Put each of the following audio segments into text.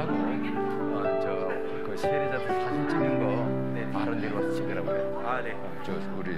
하고 저그 세례자들 사진 찍는 거 네, 바로 내려와서 찍으라고 그래. 아, 네. 저 우리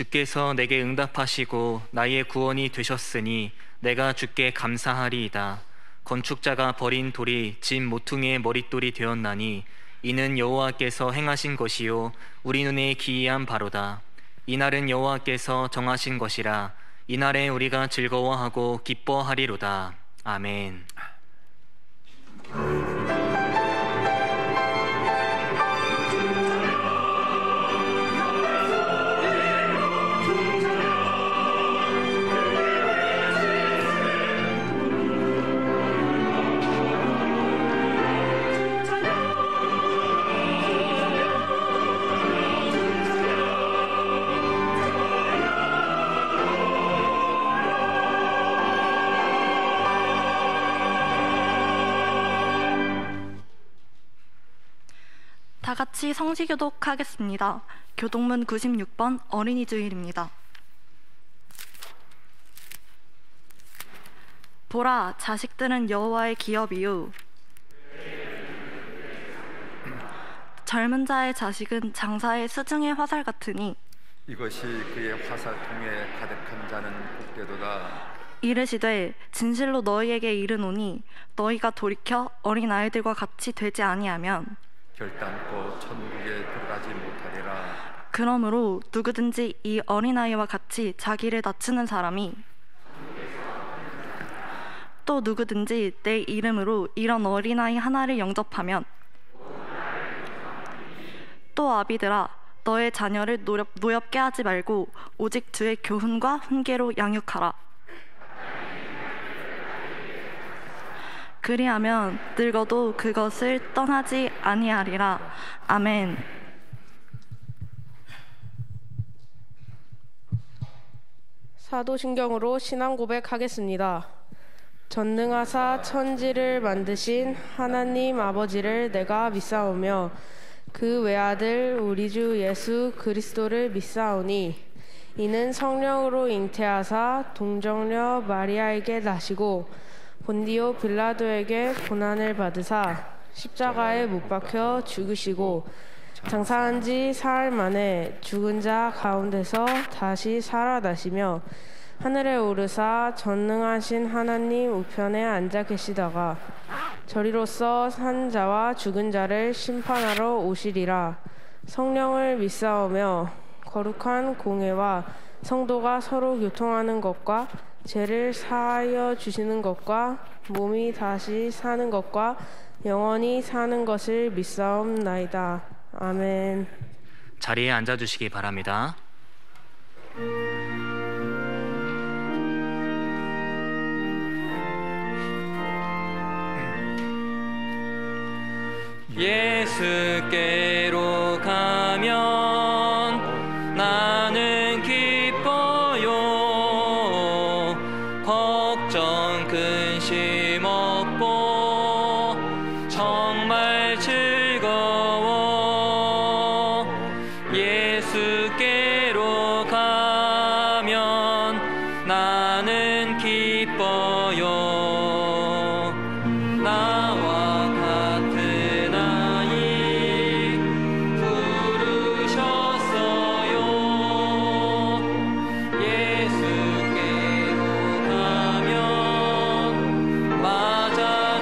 주께서 내게 응답하시고 나의 구원이 되셨으니 내가 주께 감사하리이다. 건축자가 버린 돌이 집 모퉁이의 머릿돌이 되었나니 이는 여호와께서 행하신 것이요 우리 눈에 기이한 바로다. 이날은 여호와께서 정하신 것이라. 이날에 우리가 즐거워하고 기뻐하리로다. 아멘. 다 같이 성시교독하겠습니다. 교독문 96번 어린이 주일입니다. 보라, 자식들은 여호와의 기업이요 젊은 자의 자식은 장사의 수중의 화살 같으니 이것이 그의 화살통에 가득한 자는 복되도다. 이르시되 진실로 너희에게 이르노니 너희가 돌이켜 어린 아이들과 같이 되지 아니하면 결단코 천국에 들어가지 못하리라. 그러므로 누구든지 이 어린아이와 같이 자기를 낮추는 사람이 또 누구든지 내 이름으로 이런 어린아이 하나를 영접하면 또 아비들아 너의 자녀를 노엽게 하지 말고 오직 주의 교훈과 훈계로 양육하라. 그리하면 늙어도 그것을 떠나지 아니하리라. 아멘. 사도신경으로 신앙 고백하겠습니다. 전능하사 천지를 만드신 하나님 아버지를 내가 믿사오며 그 외아들 우리 주 예수 그리스도를 믿사오니 이는 성령으로 잉태하사 동정녀 마리아에게 나시고 본디오 빌라도에게 고난을 받으사 십자가에 못 박혀 죽으시고 장사한 지 사흘 만에 죽은 자 가운데서 다시 살아나시며 하늘에 오르사 전능하신 하나님 우편에 앉아 계시다가 저리로서 산 자와 죽은 자를 심판하러 오시리라. 성령을 믿사오며 거룩한 공회와 성도가 서로 교통하는 것과 죄를 사하여 주시는 것과 몸이 다시 사는 것과 영원히 사는 것을 믿사옵나이다. 아멘. 자리에 앉아주시기 바랍니다. 예수께로 가면 나는 기뻐요. 걱정 근심 없고 정말 즐거워. 예수께로 가면 나는 기뻐요. 나와 같은 아이 부르셨어요. 예수께로 가면 맞아주시고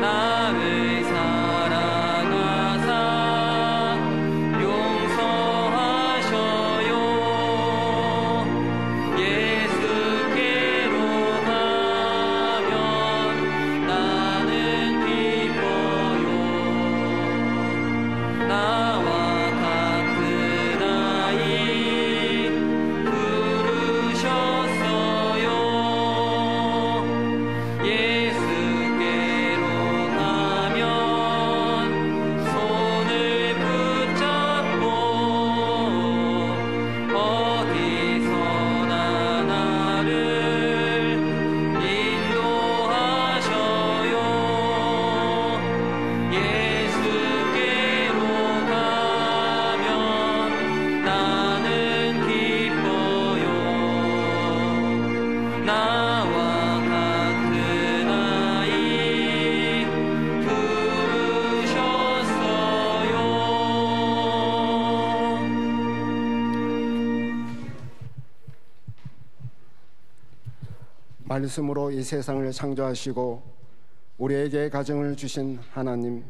나를 사랑하사 용서하셔요. 예수께로 말씀으로 이 세상을 창조하시고 우리에게 가정을 주신 하나님,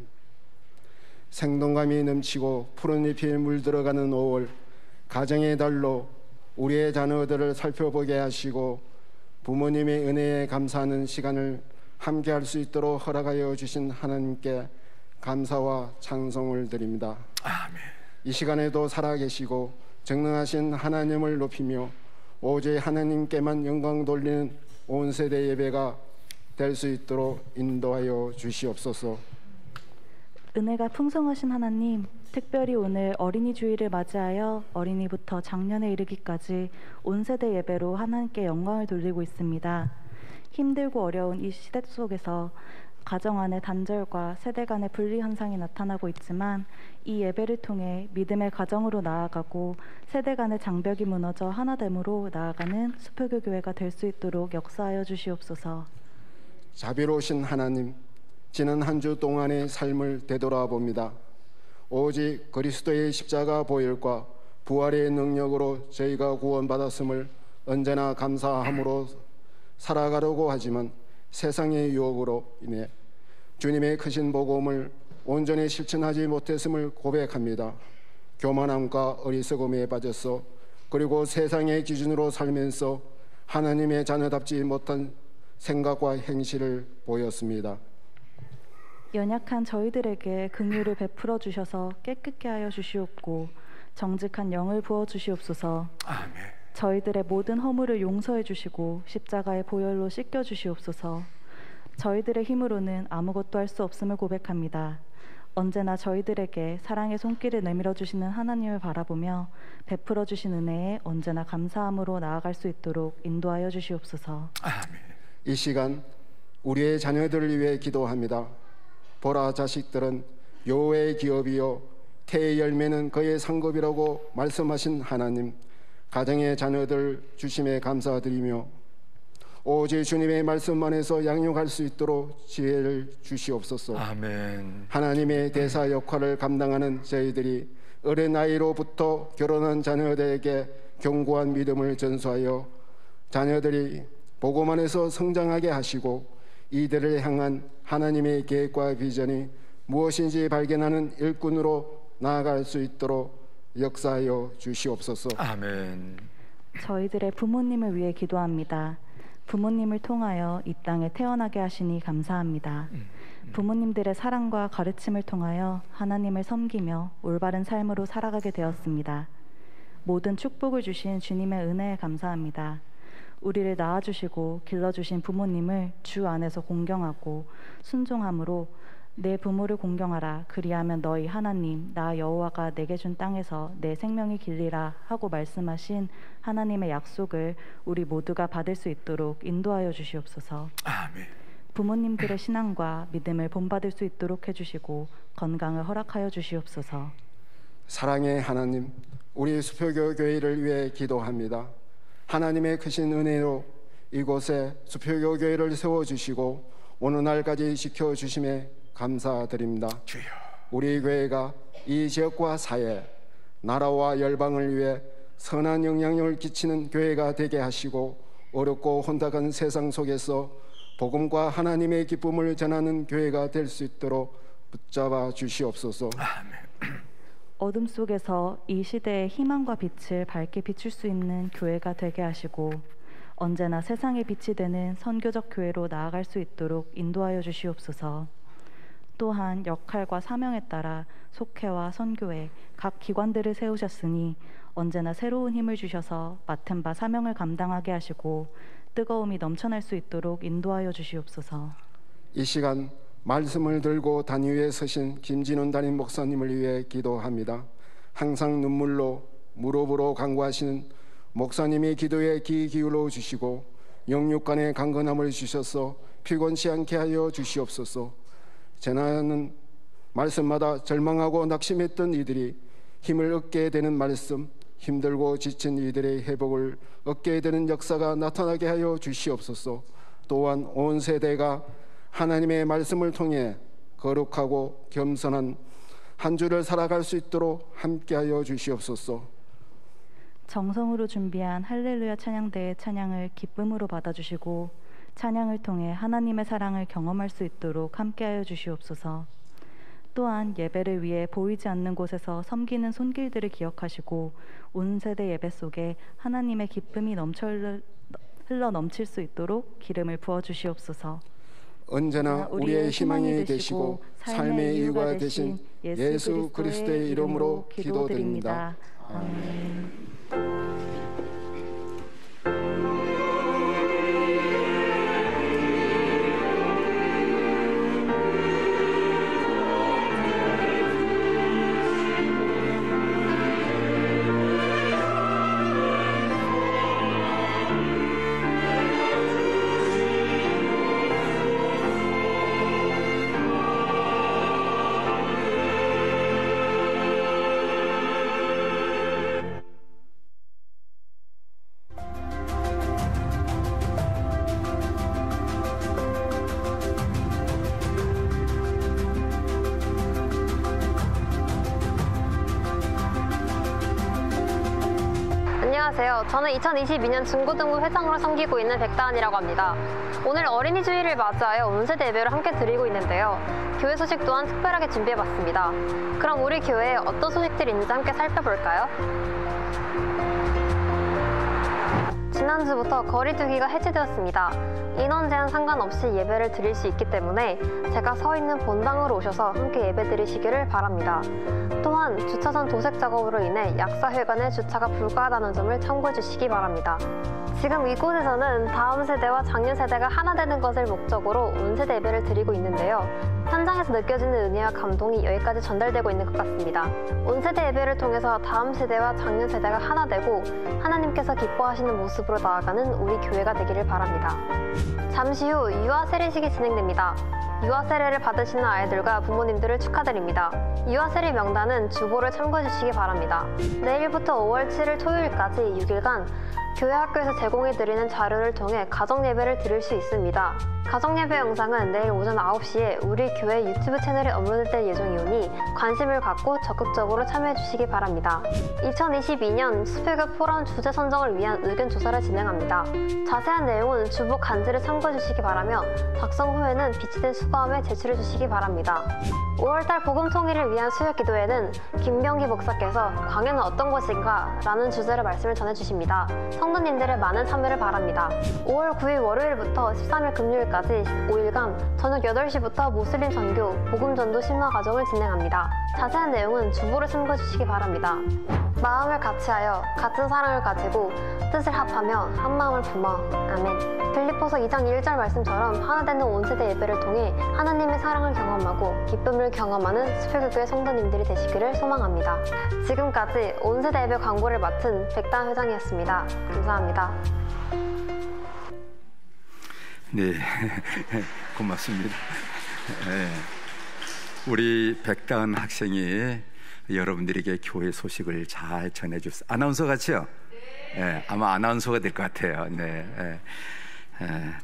생동감이 넘치고 푸른 잎이 물들어가는 5월 가정의 달로 우리의 자녀들을 살펴보게 하시고 부모님의 은혜에 감사하는 시간을 함께 할 수 있도록 허락하여 주신 하나님께 감사와 찬송을 드립니다. 아멘. 이 시간에도 살아계시고 전능하신 하나님을 높이며 오직 하나님께만 영광 돌리는 온 세대 예배가 될 수 있도록 인도하여 주시옵소서. 은혜가 풍성하신 하나님, 특별히 오늘 어린이 주일을 맞이하여 어린이부터 장년에 이르기까지 온 세대 예배로 하나님께 영광을 돌리고 있습니다. 힘들고 어려운 이 시대 속에서 가정 안의 단절과 세대 간의 분리 현상이 나타나고 있지만 이 예배를 통해 믿음의 가정으로 나아가고 세대 간의 장벽이 무너져 하나됨으로 나아가는 수표교 교회가 될 수 있도록 역사하여 주시옵소서. 자비로우신 하나님, 지난 한 주 동안의 삶을 되돌아봅니다. 오직 그리스도의 십자가 보혈과 부활의 능력으로 저희가 구원받았음을 언제나 감사함으로 살아가려고 하지만 세상의 유혹으로 인해 주님의 크신 복음을 온전히 실천하지 못했음을 고백합니다. 교만함과 어리석음에 빠졌어 그리고 세상의 기준으로 살면서 하나님의 자녀답지 못한 생각과 행실을 보였습니다. 연약한 저희들에게 긍휼을 베풀어 주셔서 깨끗게 하여 주시옵고 정직한 영을 부어 주시옵소서. 아멘. 저희들의 모든 허물을 용서해 주시고 십자가의 보혈로 씻겨 주시옵소서. 저희들의 힘으로는 아무것도 할 수 없음을 고백합니다. 언제나 저희들에게 사랑의 손길을 내밀어 주시는 하나님을 바라보며 베풀어 주신 은혜에 언제나 감사함으로 나아갈 수 있도록 인도하여 주시옵소서. 아멘. 이 시간 우리의 자녀들을 위해 기도합니다. 보라, 자식들은 여호와의 기업이요 태의 열매는 그의 상급이라고 말씀하신 하나님, 가정의 자녀들 주심에 감사드리며 오직 주님의 말씀 안에서 양육할 수 있도록 지혜를 주시옵소서. 아멘. 하나님의 대사 역할을 감당하는 저희들이 어린 나이로부터 결혼한 자녀들에게 견고한 믿음을 전수하여 자녀들이 복음 안에서 성장하게 하시고 이들을 향한 하나님의 계획과 비전이 무엇인지 발견하는 일꾼으로 나아갈 수 있도록 역사하여 주시옵소서. 아멘. 저희들의 부모님을 위해 기도합니다. 부모님을 통하여 이 땅에 태어나게 하시니 감사합니다. 부모님들의 사랑과 가르침을 통하여 하나님을 섬기며 올바른 삶으로 살아가게 되었습니다. 모든 축복을 주신 주님의 은혜에 감사합니다. 우리를 낳아주시고 길러주신 부모님을 주 안에서 공경하고 순종함으로 내 부모를 공경하라. 그리하면 너희 하나님 나 여호와가 내게 준 땅에서 내 생명이 길리라 하고 말씀하신 하나님의 약속을 우리 모두가 받을 수 있도록 인도하여 주시옵소서. 아멘. 부모님들의 신앙과 믿음을 본받을 수 있도록 해주시고 건강을 허락하여 주시옵소서. 사랑의 하나님, 우리 수표교 교회를 위해 기도합니다. 하나님의 크신 은혜로 이곳에 수표교 교회를 세워주시고 오늘날까지 지켜주심에 감사드립니다. 주여. 우리 교회가 이 지역과 사회, 나라와 열방을 위해 선한 영향력을 끼치는 교회가 되게 하시고 어렵고 혼탁한 세상 속에서 복음과 하나님의 기쁨을 전하는 교회가 될 수 있도록 붙잡아 주시옵소서. 아멘. 어둠 속에서 이 시대의 희망과 빛을 밝게 비출 수 있는 교회가 되게 하시고 언제나 세상의 빛이 되는 선교적 교회로 나아갈 수 있도록 인도하여 주시옵소서. 또한 역할과 사명에 따라 속회와 선교회 각 기관들을 세우셨으니 언제나 새로운 힘을 주셔서 맡은 바 사명을 감당하게 하시고 뜨거움이 넘쳐날 수 있도록 인도하여 주시옵소서. 이 시간 말씀을 들고 단위 위에 서신 김진훈 담임 목사님을 위해 기도합니다. 항상 눈물로 무릎으로 간구하시는 목사님의 기도에 귀 기울여 주시고 영육간의 강건함을 주셔서 피곤치 않게 하여 주시옵소서. 재난은 말씀마다 절망하고 낙심했던 이들이 힘을 얻게 되는 말씀, 힘들고 지친 이들의 회복을 얻게 되는 역사가 나타나게 하여 주시옵소서. 또한 온 세대가 하나님의 말씀을 통해 거룩하고 겸손한 한 주를 살아갈 수 있도록 함께하여 주시옵소서. 정성으로 준비한 할렐루야 찬양대의 찬양을 기쁨으로 받아주시고 찬양을 통해 하나님의 사랑을 경험할 수 있도록 함께하여 주시옵소서. 또한 예배를 위해 보이지 않는 곳에서 섬기는 손길들을 기억하시고 온 세대 예배 속에 하나님의 기쁨이 흘러 넘칠 수 있도록 기름을 부어 주시옵소서. 언제나 우리의 희망이 되시고 삶의 이유가 되신 예수 그리스도의 이름으로 기도드립니다. 아멘. 안녕하세요. 저는 2022년 중고등부 회장으로 섬기고 있는 백다은이라고 합니다. 오늘 어린이 주일을 맞이하여 온세대 예배를 함께 드리고 있는데요. 교회 소식 또한 특별하게 준비해봤습니다. 그럼 우리 교회에 어떤 소식들이 있는지 함께 살펴볼까요? 지난주부터 거리두기가 해제되었습니다. 인원 제한 상관없이 예배를 드릴 수 있기 때문에 제가 서 있는 본당으로 오셔서 함께 예배 드리시기를 바랍니다. 또한 주차장 도색 작업으로 인해 약사회관에 주차가 불가하다는 점을 참고해 주시기 바랍니다. 지금 이곳에서는 다음 세대와 작년 세대가 하나 되는 것을 목적으로 온세대 예배를 드리고 있는데요. 현장에서 느껴지는 은혜와 감동이 여기까지 전달되고 있는 것 같습니다. 온세대 예배를 통해서 다음 세대와 작년 세대가 하나 되고 하나님께서 기뻐하시는 모습으로 나아가는 우리 교회가 되기를 바랍니다. 잠시 후 유아 세례식이 진행됩니다. 유아 세례를 받으시는 아이들과 부모님들을 축하드립니다. 유아 세례 명단은 주보를 참고해 주시기 바랍니다. 내일부터 5월 7일 토요일까지 6일간 교회 학교에서 제공해드리는 자료를 통해 가정예배를 드릴 수 있습니다. 가정예배 영상은 내일 오전 9시에 우리 교회 유튜브 채널에 업로드될 예정이오니 관심을 갖고 적극적으로 참여해 주시기 바랍니다. 2022년 수표교 포럼 주제 선정을 위한 의견 조사를 진행합니다. 자세한 내용은 주보 간지를 참고해 주시기 바라며 작성 후에는 비치된 수거함에 제출해 주시기 바랍니다. 5월달 복음 통일을 위한 수요 기도회는 김병기 목사께서 광야는 어떤 것인가? 라는 주제로 말씀을 전해주십니다. 성도님들의 많은 참여를 바랍니다. 5월 9일 월요일부터 13일 금요일까지 5일간 저녁 8시부터 모슬림 선교, 복음 전도 심화 과정을 진행합니다. 자세한 내용은 주보를 참고해 주시기 바랍니다. 마음을 같이하여 같은 사랑을 가지고 뜻을 합하며 한 마음을 품어. 아멘. 빌립보서 2장 1절 말씀처럼 하나 되는 온세대 예배를 통해 하나님의 사랑을 경험하고 기쁨을 경험하는 수표교회 성도님들이 되시기를 소망합니다. 지금까지 온세대 예배 광고를 맡은 백다은 회장이었습니다. 감사합니다. 네, 고맙습니다. 네. 우리 백다은 학생이 여러분들에게 교회 소식을 잘 전해줬어요. 아나운서 같이요? 네, 아마 아나운서가 될 것 같아요. 네,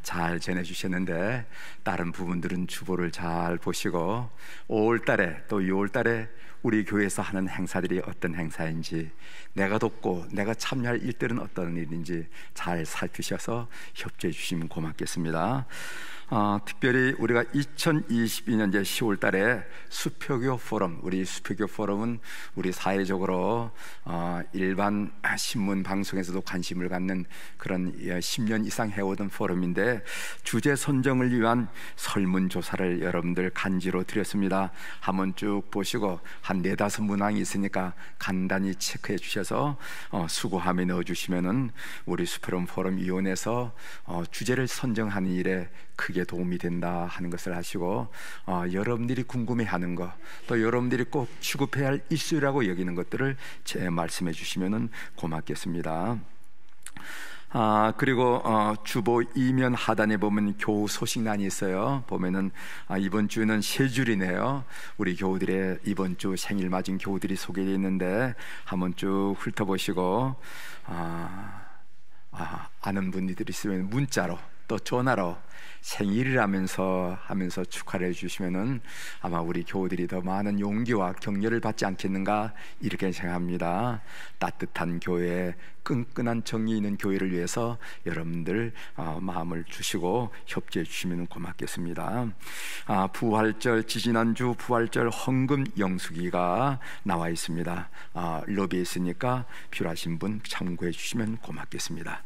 잘 전해주셨는데 다른 부분들은 주보를 잘 보시고 5월달에 또 6월달에 우리 교회에서 하는 행사들이 어떤 행사인지, 내가 돕고 내가 참여할 일들은 어떤 일인지 잘 살피셔서 협조해 주시면 고맙겠습니다. 특별히 우리가 2022년 10월 달에 수표교 포럼, 우리 수표교 포럼은 우리 사회적으로 일반 신문 방송에서도 관심을 갖는 그런 10년 이상 해오던 포럼인데, 주제 선정을 위한 설문조사를 여러분들 간지로 드렸습니다. 한번 쭉 보시고 한 4-5 문항이 있으니까 간단히 체크해 주셔서 수고함에 넣어주시면은 우리 수표론 포럼 위원회에서 주제를 선정하는 일에 크게 도움이 된다 하는 것을 아시고, 여러분들이 궁금해하는 것, 또 여러분들이 꼭 취급해야 할 이슈라고 여기는 것들을 말씀해 주시면 고맙겠습니다. 그리고 주보 이면 하단에 보면 교우 소식란이 있어요. 보면은 이번 주는 3줄이네요. 우리 교우들의 이번 주 생일 맞은 교우들이 소개되어 있는데 한번 쭉 훑어보시고 아는 분들이 있으면 문자로 또 전화로 생일이라면서 하면서 축하를 해주시면은 아마 우리 교우들이 더 많은 용기와 격려를 받지 않겠는가 이렇게 생각합니다. 따뜻한 교회, 끈끈한 정이 있는 교회를 위해서 여러분들 마음을 주시고 협조해 주시면 고맙겠습니다. 부활절, 지지난주 부활절 헌금 영수기가 나와 있습니다. 로비에 있으니까 필요하신 분 참고해 주시면 고맙겠습니다.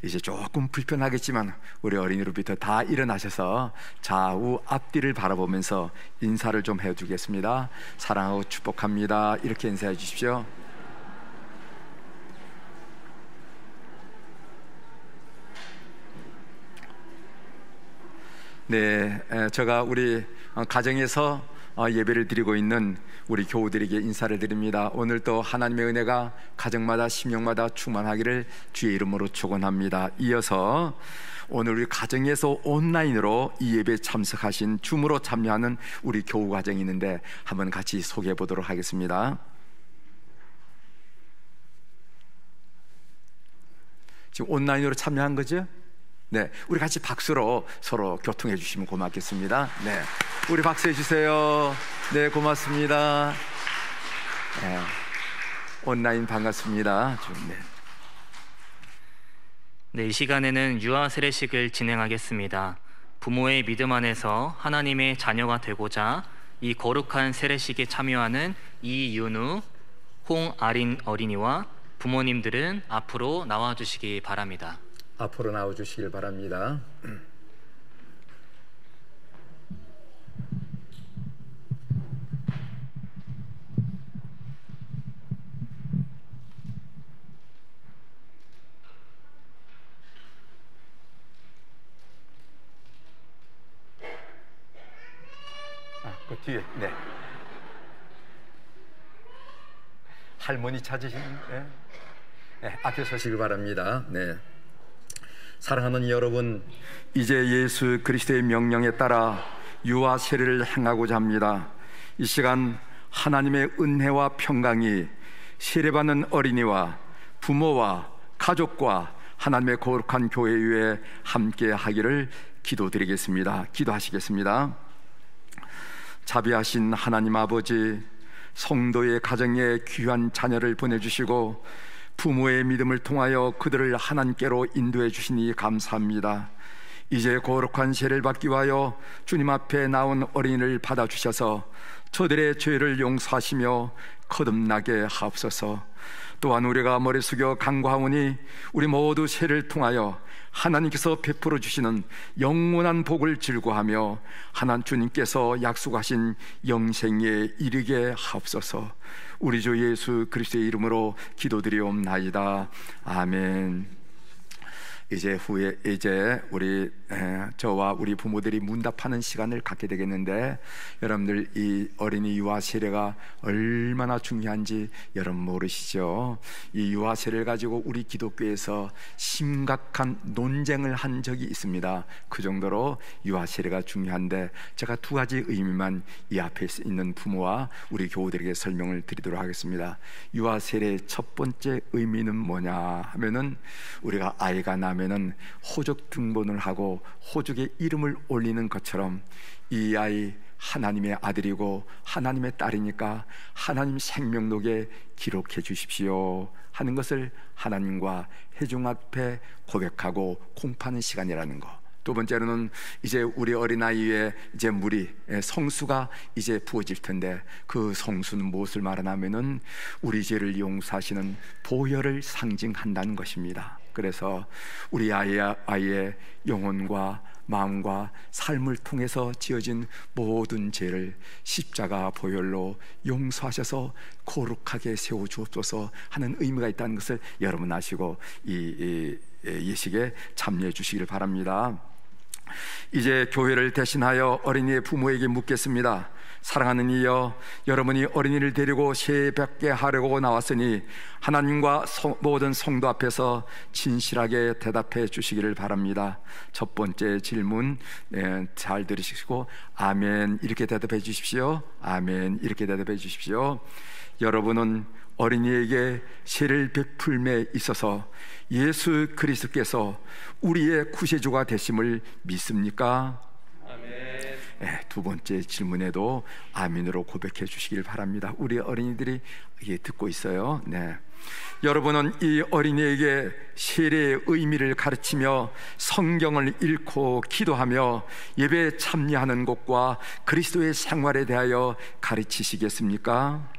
이제 조금 불편하겠지만 우리 어린이로부터 다 일어나셔서 좌우 앞뒤를 바라보면서 인사를 좀 해주겠습니다. 사랑하고 축복합니다. 이렇게 인사해 주십시오. 네, 제가 우리 가정에서 예배를 드리고 있는 우리 교우들에게 인사를 드립니다. 오늘 또 하나님의 은혜가 가정마다 심령마다 충만하기를 주의 이름으로 축원합니다. 이어서 오늘 우리 가정에서 온라인으로 이 예배에 참석하신 줌으로 참여하는 우리 교우 가정이 있는데 한번 같이 소개해 보도록 하겠습니다. 지금 온라인으로 참여한 거죠? 네, 우리 같이 박수로 서로 교통해 주시면 고맙겠습니다. 네, 우리 박수해 주세요. 네, 고맙습니다. 네, 온라인 반갑습니다. 네, 이 시간에는 유아 세례식을 진행하겠습니다. 부모의 믿음 안에서 하나님의 자녀가 되고자 이 거룩한 세례식에 참여하는 이윤우, 홍아린 어린이와 부모님들은 앞으로 나와주시기 바랍니다. 앞으로 나와주시길 바랍니다. 그 뒤에, 네. 할머니 찾으시는, 네. 네, 앞에 서시길 바랍니다. 네. 사랑하는 여러분, 이제 예수 그리스도의 명령에 따라 유아 세례를 행하고자 합니다. 이 시간 하나님의 은혜와 평강이 세례받는 어린이와 부모와 가족과 하나님의 거룩한 교회 위에 함께 하기를 기도드리겠습니다. 기도하시겠습니다. 자비하신 하나님 아버지, 성도의 가정에 귀한 자녀를 보내주시고 부모의 믿음을 통하여 그들을 하나님께로 인도해 주시니 감사합니다. 이제 거룩한 세례를 받기 위하여 주님 앞에 나온 어린이를 받아주셔서 저들의 죄를 용서하시며 거듭나게 하옵소서. 또한 우리가 머리 숙여 간구하오니 우리 모두 세례를 통하여 하나님께서 베풀어 주시는 영원한 복을 즐거하며 하나님 주님께서 약속하신 영생에 이르게 하옵소서. 우리 주 예수 그리스도의 이름으로 기도드리옵나이다. 아멘. 이제 우리 저와 우리 부모들이 문답하는 시간을 갖게 되겠는데, 여러분들 이 어린이 유아 세례가 얼마나 중요한지 여러분 모르시죠? 이 유아 세례를 가지고 우리 기독교에서 심각한 논쟁을 한 적이 있습니다. 그 정도로 유아 세례가 중요한데, 제가 두 가지 의미만 이 앞에 있는 부모와 우리 교우들에게 설명을 드리도록 하겠습니다. 유아 세례의 첫 번째 의미는 뭐냐 하면은, 우리가 아이가 나면은 호적 등본을 하고 호적에 이름을 올리는 것처럼 이 아이 하나님의 아들이고 하나님의 딸이니까 하나님 생명록에 기록해 주십시오 하는 것을 하나님과 회중 앞에 고백하고 공포하는 시간이라는 거. 두 번째로는 이제 우리 어린아이의 이제 성수가 이제 부어질 텐데, 그 성수는 무엇을 말하냐면은 우리 죄를 용서하시는 보혈을 상징한다는 것입니다. 그래서 우리 아이의 영혼과 마음과 삶을 통해서 지어진 모든 죄를 십자가 보혈로 용서하셔서 거룩하게 세워주옵소서 하는 의미가 있다는 것을 여러분 아시고 이 예식에 참여해 주시길 바랍니다. 이제 교회를 대신하여 어린이의 부모에게 묻겠습니다. 사랑하는 이여, 여러분이 어린이를 데리고 세례받게 하려고 나왔으니 하나님과 모든 성도 앞에서 진실하게 대답해 주시기를 바랍니다. 첫 번째 질문 잘 들으시고 아멘 이렇게 대답해 주십시오. 아멘 이렇게 대답해 주십시오. 여러분은 어린이에게 세례를 베풀매 있어서 예수 그리스도께서 우리의 구세주가 되심을 믿습니까? 아멘. 네, 두 번째 질문에도 아멘으로 고백해 주시길 바랍니다. 우리 어린이들이 듣고 있어요. 네. 여러분은 이 어린이에게 세례의 의미를 가르치며 성경을 읽고 기도하며 예배에 참여하는 것과 그리스도의 생활에 대하여 가르치시겠습니까?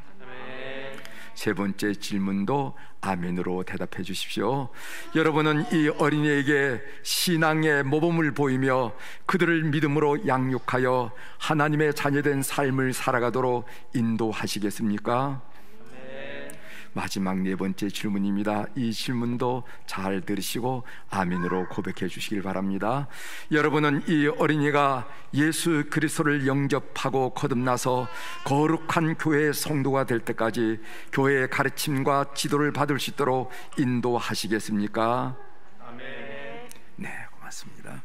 세 번째 질문도 아멘으로 대답해 주십시오. 여러분은 이 어린이에게 신앙의 모범을 보이며 그들을 믿음으로 양육하여 하나님의 자녀된 삶을 살아가도록 인도하시겠습니까? 마지막 네 번째 질문입니다. 이 질문도 잘 들으시고 아멘으로 고백해 주시길 바랍니다. 여러분은 이 어린이가 예수 그리스도를 영접하고 거듭나서 거룩한 교회의 성도가 될 때까지 교회의 가르침과 지도를 받을 수 있도록 인도하시겠습니까? 아멘. 네, 고맙습니다.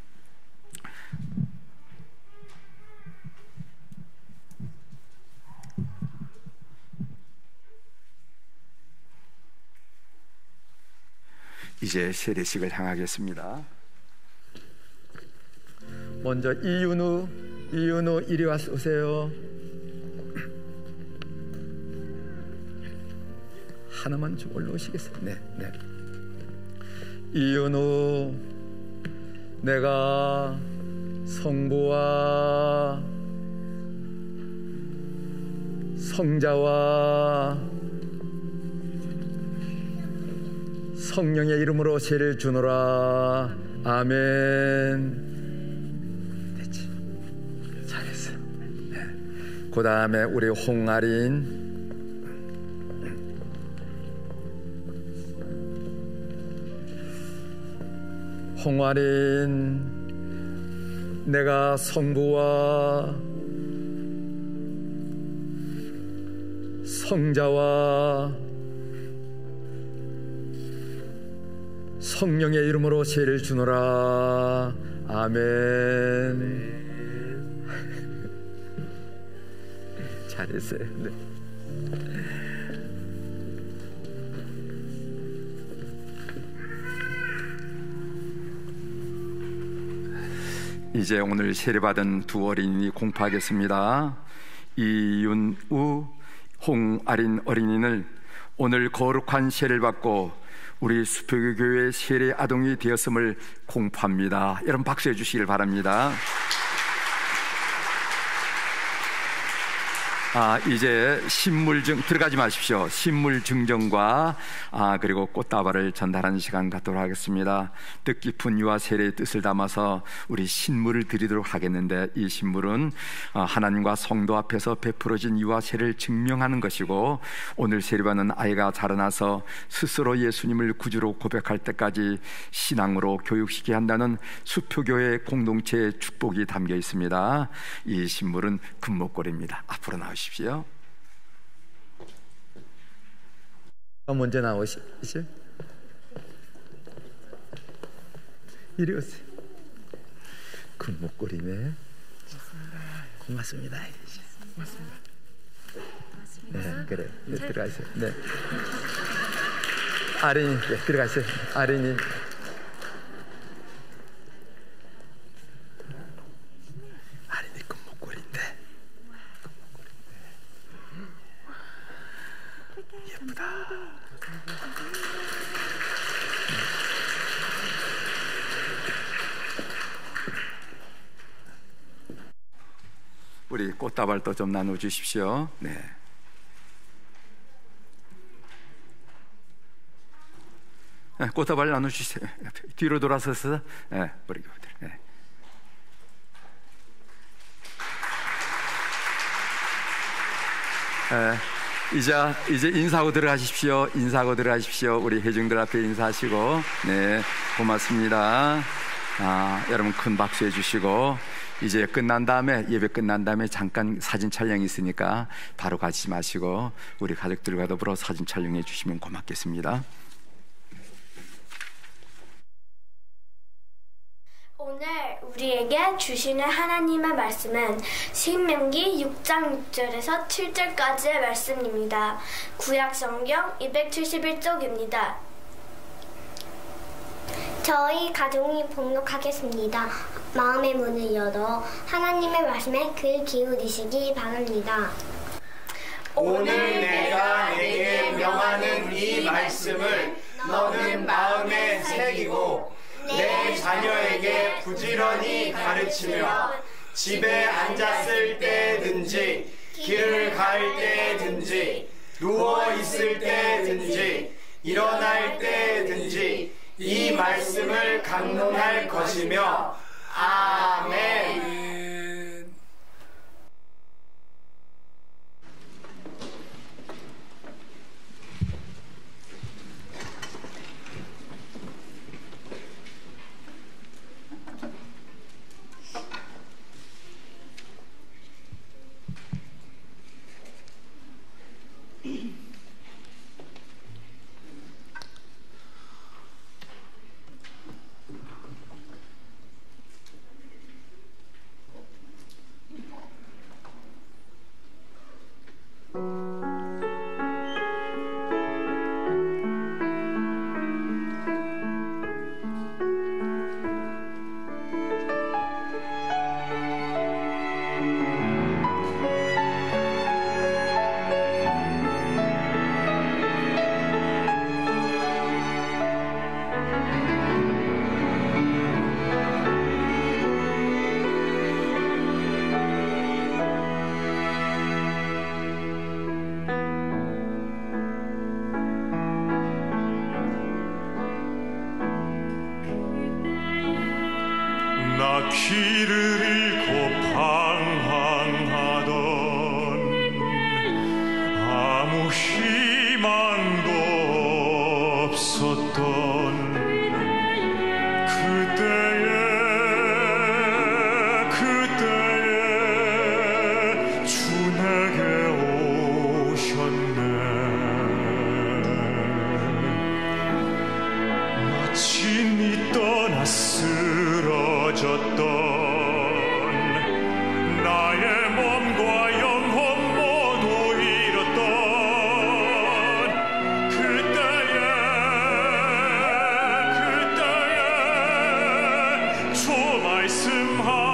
이제 세례식을 향하겠습니다. 먼저 이윤우 이리 오세요. 하나만 좀 올라오시겠어요? 네. 이윤우, 내가 성부와 성자와 성령의 이름으로 세례를 주노라. 아멘. 됐지? 잘했어요. 네. 그 다음에 우리 홍아린, 내가 성부와 성자와 성령의 이름으로 세례를 주노라. 아멘. 잘했어요. 네. 이제 오늘 세례받은 두 어린이 공포하겠습니다. 이윤우, 홍아린 어린이는 오늘 거룩한 세례를 받고 우리 수표교회 세례 아동이 되었음을 공포합니다. 여러분 박수해 주시길 바랍니다. 이제 들어가지 마십시오. 신물 증정과 그리고 꽃다발을 전달하는 시간 갖도록 하겠습니다. 뜻깊은 유아 세례의 뜻을 담아서 우리 신물을 드리도록 하겠는데, 이 신물은 하나님과 성도 앞에서 베풀어진 유아 세례를 증명하는 것이고, 오늘 세례받는 아이가 자라나서 스스로 예수님을 구주로 고백할 때까지 신앙으로 교육시켜야 한다는 수표교회 공동체의 축복이 담겨 있습니다. 이 신물은 금목걸입니다. 앞으로 나오십시오. 먼저 나오시죠. 이리 오세요. 금목걸이네. 고맙습니다. 고맙습니다. 네, 그래. 네, 들어가세요. 네. 아린이, 네, 들어가세요. 아린이. 우리 꽃다발도 좀 나눠주십시오. 네. 꽃다발 나눠주세요. 뒤로 돌아서서 우리 네. 이제 인사하고 들어가십시오. 우리 회중들 앞에 인사하시고, 네, 고맙습니다. 여러분 큰 박수 해주시고, 이제 예배 끝난 다음에 잠깐 사진 촬영이 있으니까 바로 가지 마시고 우리 가족들과 더불어 사진 촬영해 주시면 고맙겠습니다. 오늘 우리 우리에게 주시는 하나님의 말씀은 신명기 6장 6절에서 7절까지의 말씀입니다. 구약성경 271쪽입니다. 저희 가정이 복록하겠습니다. 마음의 문을 열어 하나님의 말씀에 귀 기울이시기 바랍니다. 오늘 내가 내게 명하는 이 말씀을 너는 마음에 새기고 내 자녀에게 부지런히 가르치며 집에 앉았을 때든지 길을 갈 때든지 누워 있을 때든지 일어날 때든지 이 말씀을 강론할 것이며 아멘. 나 길을 잃고 방황하던 아무 희망도 없었던 그때에 주 내게 오셨네. 마치 니 떠나 쓰러졌던 나의 몸과 영혼 모두 잃었던 그때에 주 말씀하셨네.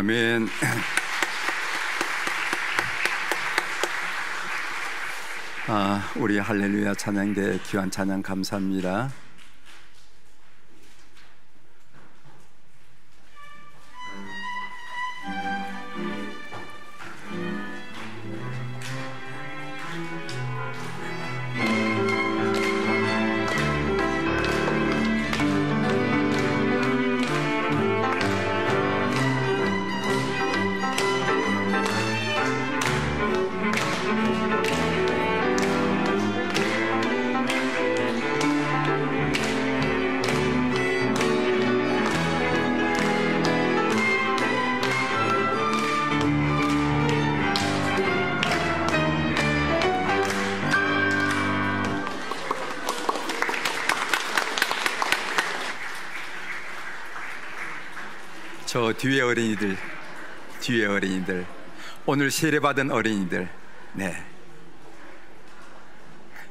아멘. 우리 할렐루야 찬양대 귀한 찬양 감사합니다. 저 뒤에 어린이들, 오늘 세례받은 어린이들, 네,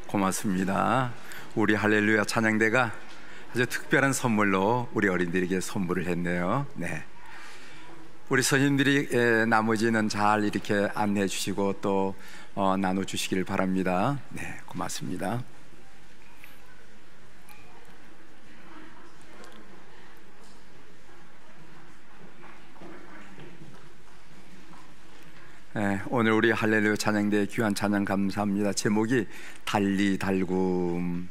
고맙습니다. 우리 할렐루야 찬양대가 아주 특별한 선물로 우리 어린이들에게 선물을 했네요. 네, 우리 선생님들이 나머지는 잘 이렇게 안내해 주시고 또 나눠주시길 바랍니다. 네, 고맙습니다. 네, 오늘 우리 할렐루야 찬양대 귀한 찬양 감사합니다. 제목이 달리 달굼,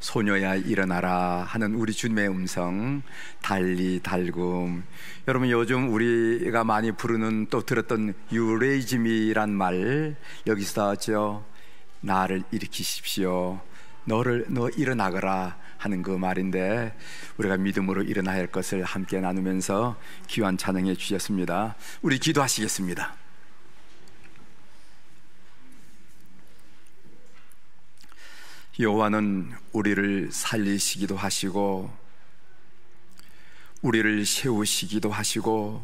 소녀야 일어나라 하는 우리 주님의 음성, 달리 달굼. 여러분, 요즘 우리가 많이 부르는 또 들었던 유레이즘이란 말, 여기서 나왔죠. 나를 일으키십시오, 너 일어나거라 하는 그 말인데, 우리가 믿음으로 일어나야 할 것을 함께 나누면서 귀한 찬양해 주셨습니다. 우리 기도하시겠습니다. 여호와는 우리를 살리시기도 하시고, 우리를 세우시기도 하시고,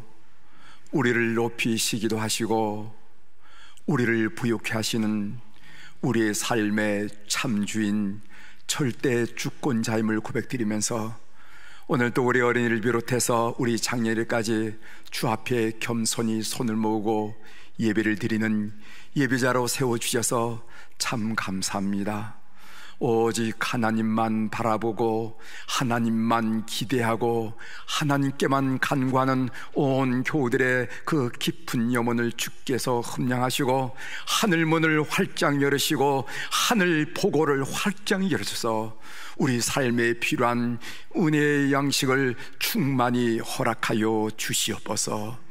우리를 높이시기도 하시고, 우리를 부욕해 하시는 우리의 삶의 참주인, 절대 주권자임을 고백드리면서 오늘 또 우리 어린이를 비롯해서 우리 장년일까지 주 앞에 겸손히 손을 모으고 예배를 드리는 예배자로 세워주셔서 참 감사합니다. 오직 하나님만 바라보고 하나님만 기대하고 하나님께만 간구하는 온 교우들의 그 깊은 염원을 주께서 흠량하시고 하늘문을 활짝 열으시고 하늘 보고를 활짝 열어줘서 우리 삶에 필요한 은혜의 양식을 충만히 허락하여 주시옵소서.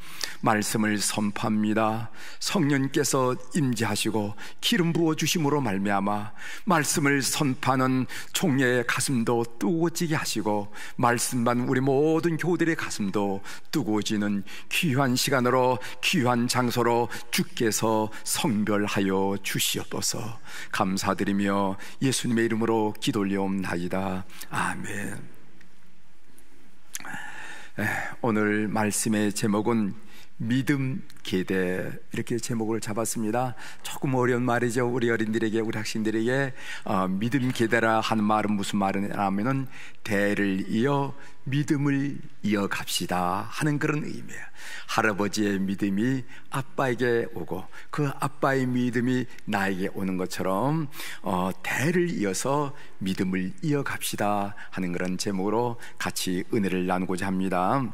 말씀을 선포합니다. 성령께서 임재하시고 기름 부어 주심으로 말미암아 말씀을 선포하는 종려의 가슴도 뜨거워지게 하시고, 말씀만 우리 모든 교우들의 가슴도 뜨거워지는 귀한 시간으로, 귀한 장소로 주께서 성별하여 주시옵소서. 감사드리며 예수님의 이름으로 기도 올려옵나이다. 아멘. 오늘 말씀의 제목은 믿음 계대, 이렇게 제목을 잡았습니다. 조금 어려운 말이죠. 우리 어린들에게, 우리 학생들에게 믿음 계대라 하는 말은 무슨 말이냐면은 대를 이어 믿음을 이어갑시다 하는 그런 의미예요. 할아버지의 믿음이 아빠에게 오고 그 아빠의 믿음이 나에게 오는 것처럼 대를 이어서 믿음을 이어갑시다 하는 그런 제목으로 같이 은혜를 나누고자 합니다.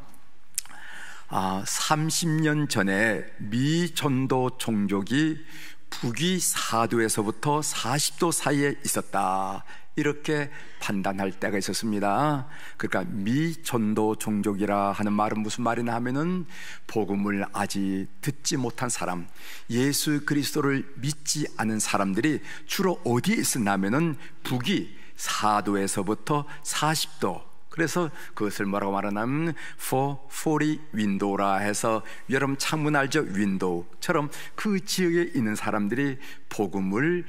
30년 전에 미 전도 종족이 북위 4도에서부터 40도 사이에 있었다, 이렇게 판단할 때가 있었습니다. 그러니까 미 전도 종족이라 하는 말은 무슨 말이냐 하면은 복음을 아직 듣지 못한 사람, 예수 그리스도를 믿지 않은 사람들이 주로 어디에 있었냐면은 북위 4도에서부터 40도, 그래서 그것을 뭐라고 말하냐면 440 윈도우라 해서, 여러분 창문 알죠? 윈도우처럼 그 지역에 있는 사람들이 복음을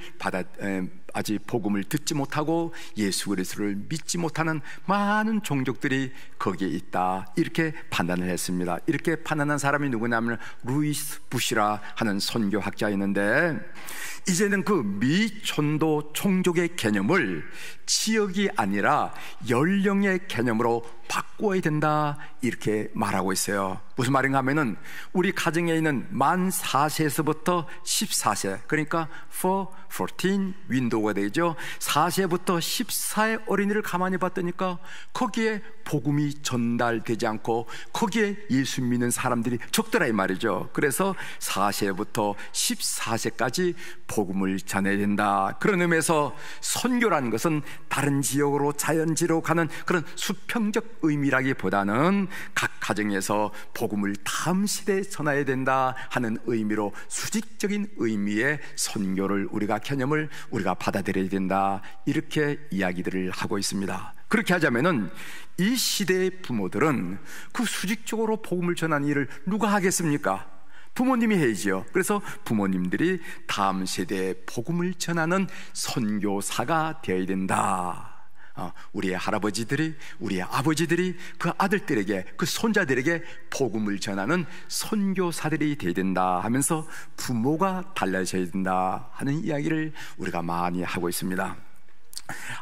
아직 복음을 듣지 못하고 예수 그리스도를 믿지 못하는 많은 종족들이 거기에 있다, 이렇게 판단을 했습니다. 이렇게 판단한 사람이 누구냐면 루이스 부시라 하는 선교학자였는데, 이제는 그 미전도 종족의 개념을 지역이 아니라 연령의 개념으로 바꿔야 된다, 이렇게 말하고 있어요. 무슨 말인가 하면은 우리 가정에 있는 만 4세에서부터 14세, 그러니까 14 윈도우가 되죠. 4세부터 14의 어린이를 가만히 봤더니까 거기에 복음이 전달되지 않고 거기에 예수 믿는 사람들이 적더라 이 말이죠. 그래서 4세부터 14세까지 복음을 전해야 된다. 그런 의미에서 선교라는 것은 다른 지역으로 자연지로 가는 그런 수평적 의미라기보다는 각 가정에서 복음을 다음 시대에 전해야 된다 하는 의미로 수직적인 의미의 선교를 우리가 개념을 우리가 받아들여야 된다, 이렇게 이야기들을 하고 있습니다. 그렇게 하자면은 이 시대의 부모들은 그 수직적으로 복음을 전하는 일을 누가 하겠습니까? 부모님이 해야지요. 그래서 부모님들이 다음 세대에 복음을 전하는 선교사가 되어야 된다. 우리의 할아버지들이, 우리의 아버지들이 그 아들들에게, 그 손자들에게 복음을 전하는 선교사들이 되어야 된다 하면서 부모가 달라져야 된다 하는 이야기를 우리가 많이 하고 있습니다.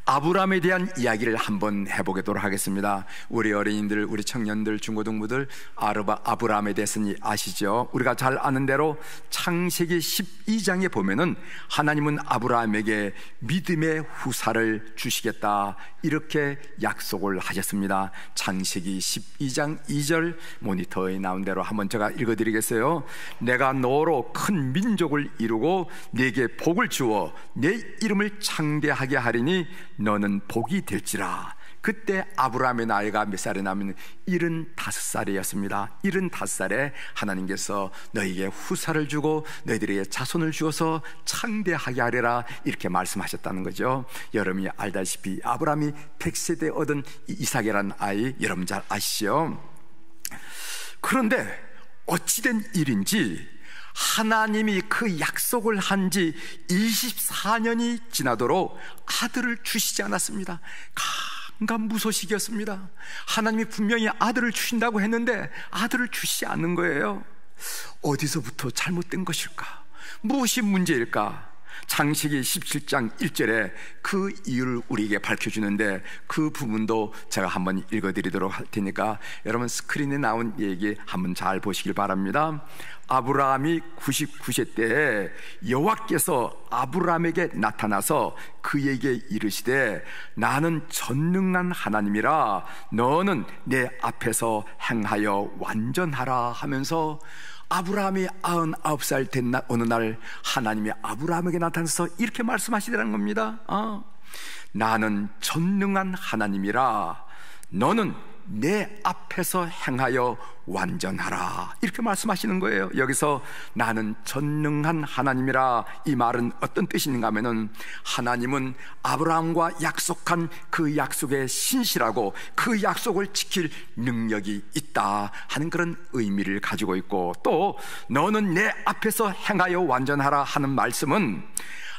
아브라함에 대한 이야기를 한번 해보도록 하겠습니다. 우리 어린이들, 우리 청년들, 중고등부들 아브라함에 대해서는 아시죠? 우리가 잘 아는 대로 창세기 12장에 보면은 하나님은 아브라함에게 믿음의 후사를 주시겠다, 이렇게 약속을 하셨습니다. 창세기 12장 2절 모니터에 나온 대로 한번 제가 읽어드리겠어요. 내가 너로 큰 민족을 이루고 네게 복을 주어 내 이름을 창대하게 하리니 너는 복이 될지라. 그때 아브라함의 나이가 몇 살이 나면 75살이었습니다. 75살에 하나님께서 너희에게 후사를 주고 너희들에게 자손을 주어서 창대하게 하리라, 이렇게 말씀하셨다는 거죠. 여러분이 알다시피 아브라함이 100세대 얻은 이삭이라는 아이 여러분 잘 아시죠? 그런데 어찌된 일인지 하나님이 그 약속을 한 지 24년이 지나도록 아들을 주시지 않았습니다. 간간무소식이었습니다. 하나님이 분명히 아들을 주신다고 했는데 아들을 주시지 않는 거예요. 어디서부터 잘못된 것일까? 무엇이 문제일까? 창세기 17장 1절에 그 이유를 우리에게 밝혀주는데 그 부분도 제가 한번 읽어드리도록 할 테니까 여러분 스크린에 나온 얘기 한번 잘 보시길 바랍니다. 아브라함이 99세 때에 여호와께서 아브라함에게 나타나서 그에게 이르시되 나는 전능한 하나님이라 너는 내 앞에서 행하여 완전하라 하면서 아브라함이 99살 된 어느 날 하나님이 아브라함에게 나타나서 이렇게 말씀하시더라는 겁니다. 나는 전능한 하나님이라 너는 내 앞에서 행하여 완전하라, 이렇게 말씀하시는 거예요. 여기서 나는 전능한 하나님이라, 이 말은 어떤 뜻인가 하면은 하나님은 아브라함과 약속한 그 약속에 신실하고 그 약속을 지킬 능력이 있다 하는 그런 의미를 가지고 있고, 또 너는 내 앞에서 행하여 완전하라 하는 말씀은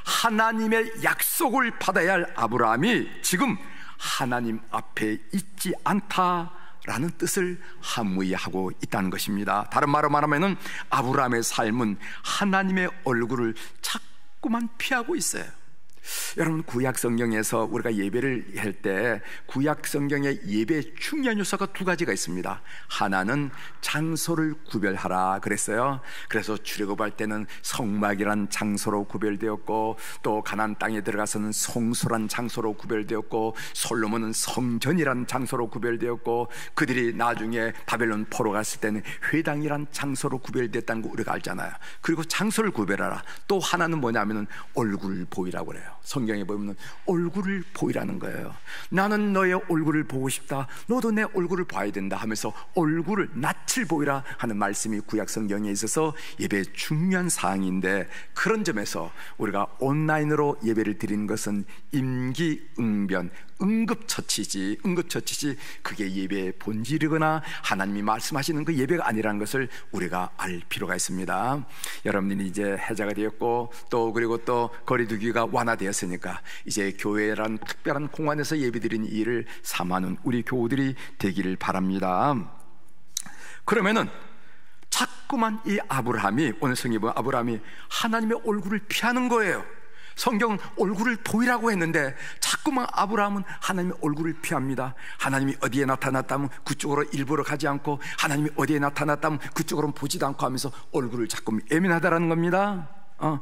하나님의 약속을 받아야 할 아브라함이 지금 하나님 앞에 있지 않다라는 뜻을 함의하고 있다는 것입니다. 다른 말로 말하면 아브라함의 삶은 하나님의 얼굴을 자꾸만 피하고 있어요. 여러분 구약 성경에서 우리가 예배를 할 때 구약 성경의 예배의 중요한 요소가 두 가지가 있습니다. 하나는 장소를 구별하라 그랬어요. 그래서 출애굽할 때는 성막이란 장소로 구별되었고, 또 가나안 땅에 들어가서는 성소란 장소로 구별되었고, 솔로몬은 성전이란 장소로 구별되었고, 그들이 나중에 바벨론 포로 갔을 때는 회당이란 장소로 구별됐다는 거 우리가 알잖아요. 그리고 장소를 구별하라. 또 하나는 뭐냐면은 얼굴 보이라고 그래요. 성경에 보면 얼굴을 보이라는 거예요. 나는 너의 얼굴을 보고 싶다, 너도 내 얼굴을 봐야 된다 하면서 얼굴을, 낯을 보이라 하는 말씀이 구약 성경에 있어서 예배의 중요한 사항인데, 그런 점에서 우리가 온라인으로 예배를 드리는 것은 임기응변, 응급처치지 그게 예배의 본질이거나 하나님이 말씀하시는 그 예배가 아니라는 것을 우리가 알 필요가 있습니다. 여러분들이 이제 해자가 되었고, 또 그리고 또 거리두기가 완화되었으니까 이제 교회란 특별한 공간에서 예배드리는 일을 삼하는 우리 교우들이 되기를 바랍니다. 그러면은 자꾸만 이 아브라함이, 오늘 성경에 보면 아브라함이 하나님의 얼굴을 피하는 거예요. 성경은 얼굴을 보이라고 했는데 자꾸만 아브라함은 하나님의 얼굴을 피합니다. 하나님이 어디에 나타났다면 그쪽으로 일부러 가지 않고, 하나님이 어디에 나타났다면 그쪽으로는 보지도 않고 하면서 얼굴을 자꾸 예민하다라는 겁니다.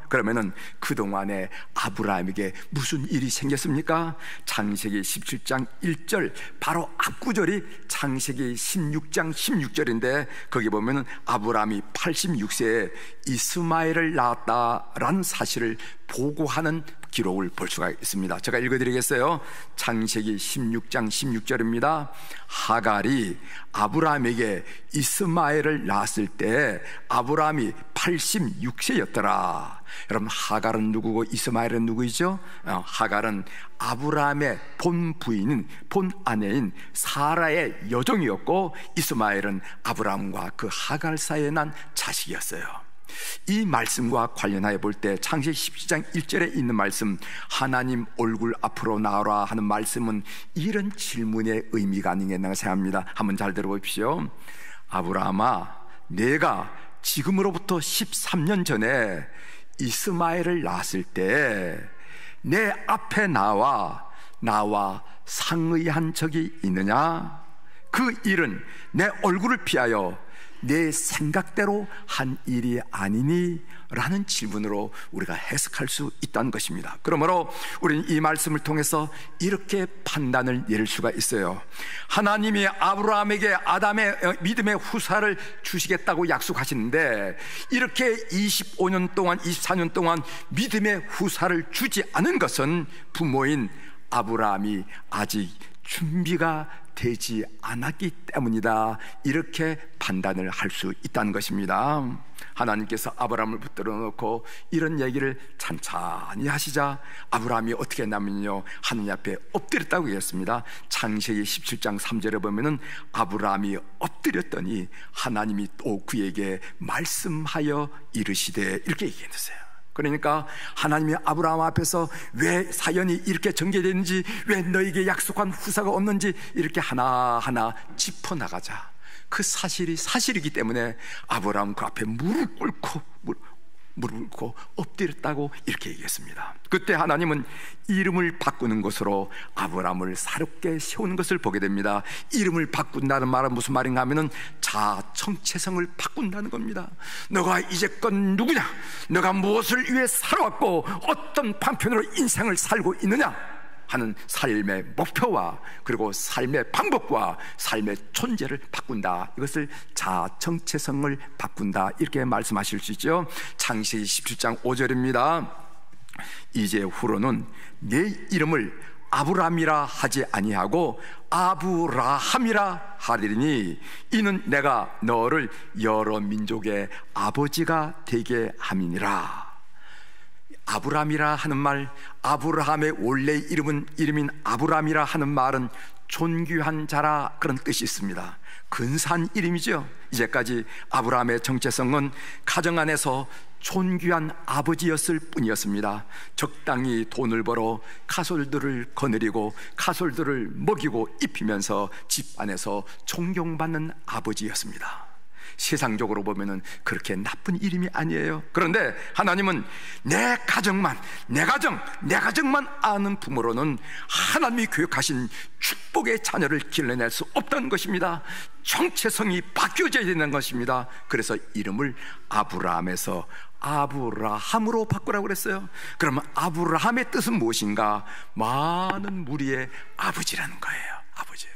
그러면은 그동안에 아브라함에게 무슨 일이 생겼습니까? 창세기 17장 1절, 바로 앞구절이 창세기 16장 16절인데, 거기 보면은 아브라함이 86세에 이스마엘을 낳았다라는 사실을 보고하는 기록을 볼 수가 있습니다. 제가 읽어드리겠어요. 창세기 16장 16절입니다. 하갈이 아브라함에게 이스마엘을 낳았을 때 아브라함이 86세였더라. 여러분, 하갈은 누구고 이스마엘은 누구이죠? 하갈은 아브라함의 본 부인인, 본 아내인 사라의 여종이었고, 이스마엘은 아브라함과 그 하갈 사이에 난 자식이었어요. 이 말씀과 관련하여 볼 때 창세기 17장 1절에 있는 말씀, 하나님 얼굴 앞으로 나오라 하는 말씀은 이런 질문의 의미가 아니겠나 생각합니다. 한번 잘 들어보십시오. 아브라함아, 내가 지금으로부터 13년 전에 이스마엘을 낳았을 때 내 앞에 나와 상의한 적이 있느냐? 그 일은 내 얼굴을 피하여 내 생각대로 한 일이 아니니? 라는 질문으로 우리가 해석할 수 있다는 것입니다. 그러므로 우리는 이 말씀을 통해서 이렇게 판단을 내릴 수가 있어요. 하나님이 아브라함에게 아담의 믿음의 후사를 주시겠다고 약속하시는데, 이렇게 25년 동안 24년 동안 믿음의 후사를 주지 않은 것은 부모인 아브라함이 아직 준비가 되지 않았기 때문이다, 이렇게 판단을 할 수 있다는 것입니다. 하나님께서 아브라함을 붙들어 놓고 이런 얘기를 찬찬히 하시자 아브라함이 어떻게 했냐면요, 하느님 앞에 엎드렸다고 얘기했습니다. 창세기 17장 3절에 보면은 아브라함이 엎드렸더니 하나님이 또 그에게 말씀하여 이르시되, 이렇게 얘기했어요. 그러니까 하나님이 아브라함 앞에서 왜 사연이 이렇게 전개되는지, 왜 너에게 약속한 후사가 없는지 이렇게 하나하나 짚어나가자. 그 사실이 사실이기 때문에 아브라함 그 앞에 무릎 꿇고 엎드렸다고 이렇게 얘기했습니다. 그때 하나님은 이름을 바꾸는 것으로 아브라함을 새롭게 세우는 것을 보게 됩니다. 이름을 바꾼다는 말은 무슨 말인가 하면은 자정체성을 바꾼다는 겁니다. 너가 이제껏 누구냐? 너가 무엇을 위해 살아왔고 어떤 방편으로 인생을 살고 있느냐 하는 삶의 목표와 그리고 삶의 방법과 삶의 존재를 바꾼다. 이것을 자정체성을 바꾼다, 이렇게 말씀하실 수 있죠. 창세기 17장 5절입니다. 이제 후로는 내 이름을 아브람이라 하지 아니하고 아브라함이라 하리니 이는 내가 너를 여러 민족의 아버지가 되게 함이니라. 아브람이라 하는 말, 아브라함의 원래 이름인 아브람이라 하는 말은 존귀한 자라, 그런 뜻이 있습니다. 근사한 이름이죠. 이제까지 아브라함의 정체성은 가정 안에서 존귀한 아버지였을 뿐이었습니다. 적당히 돈을 벌어 가솔들을 거느리고 가솔들을 먹이고 입히면서 집 안에서 존경받는 아버지였습니다. 세상적으로 보면은 그렇게 나쁜 이름이 아니에요. 그런데 하나님은 내 가정만 아는 부모로는 하나님이 교육하신 축복의 자녀를 길러낼 수 없다는 것입니다. 정체성이 바뀌어져야 되는 것입니다. 그래서 이름을 아브라함에서 아브라함으로 바꾸라고 그랬어요. 그러면 아브라함의 뜻은 무엇인가? 많은 무리의 아버지라는 거예요. 아버지.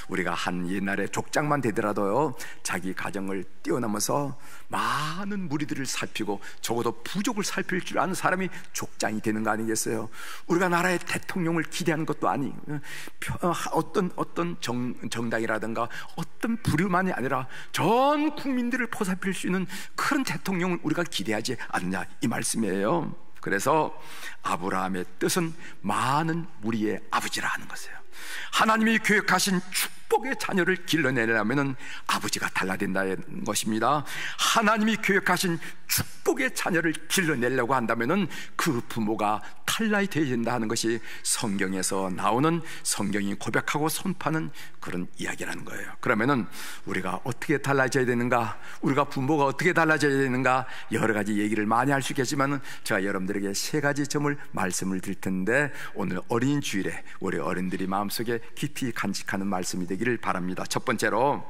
우리가 한 옛날에 족장만 되더라도요, 자기 가정을 뛰어넘어서 많은 무리들을 살피고 적어도 부족을 살필 줄 아는 사람이 족장이 되는 거 아니겠어요? 우리가 나라의 대통령을 기대하는 것도 아니고 어떤 정당이라든가 어떤 부류만이 아니라 전 국민들을 보살필 수 있는 그런 대통령을 우리가 기대하지 않느냐, 이 말씀이에요. 그래서 아브라함의 뜻은 많은 무리의 아버지라 하는 것이에요. 하나님이 계획하신 축복의 자녀를 길러내려면 아버지가 달라야 된다는 것입니다. 하나님이 계획하신 축복의 자녀를 길러내려고 한다면 그 부모가 달라야 된다는 것이 성경에서 나오는, 성경이 고백하고 선포하는 그런 이야기라는 거예요. 그러면은 우리가 어떻게 달라져야 되는가, 우리가 부모가 어떻게 달라져야 되는가, 여러 가지 얘기를 많이 할 수 있겠지만은 제가 여러분들에게 세 가지 점을 말씀을 드릴 텐데, 오늘 어린이 주일에 우리 어른들이 마음속에 깊이 간직하는 말씀이 되기를 바랍니다. 첫 번째로,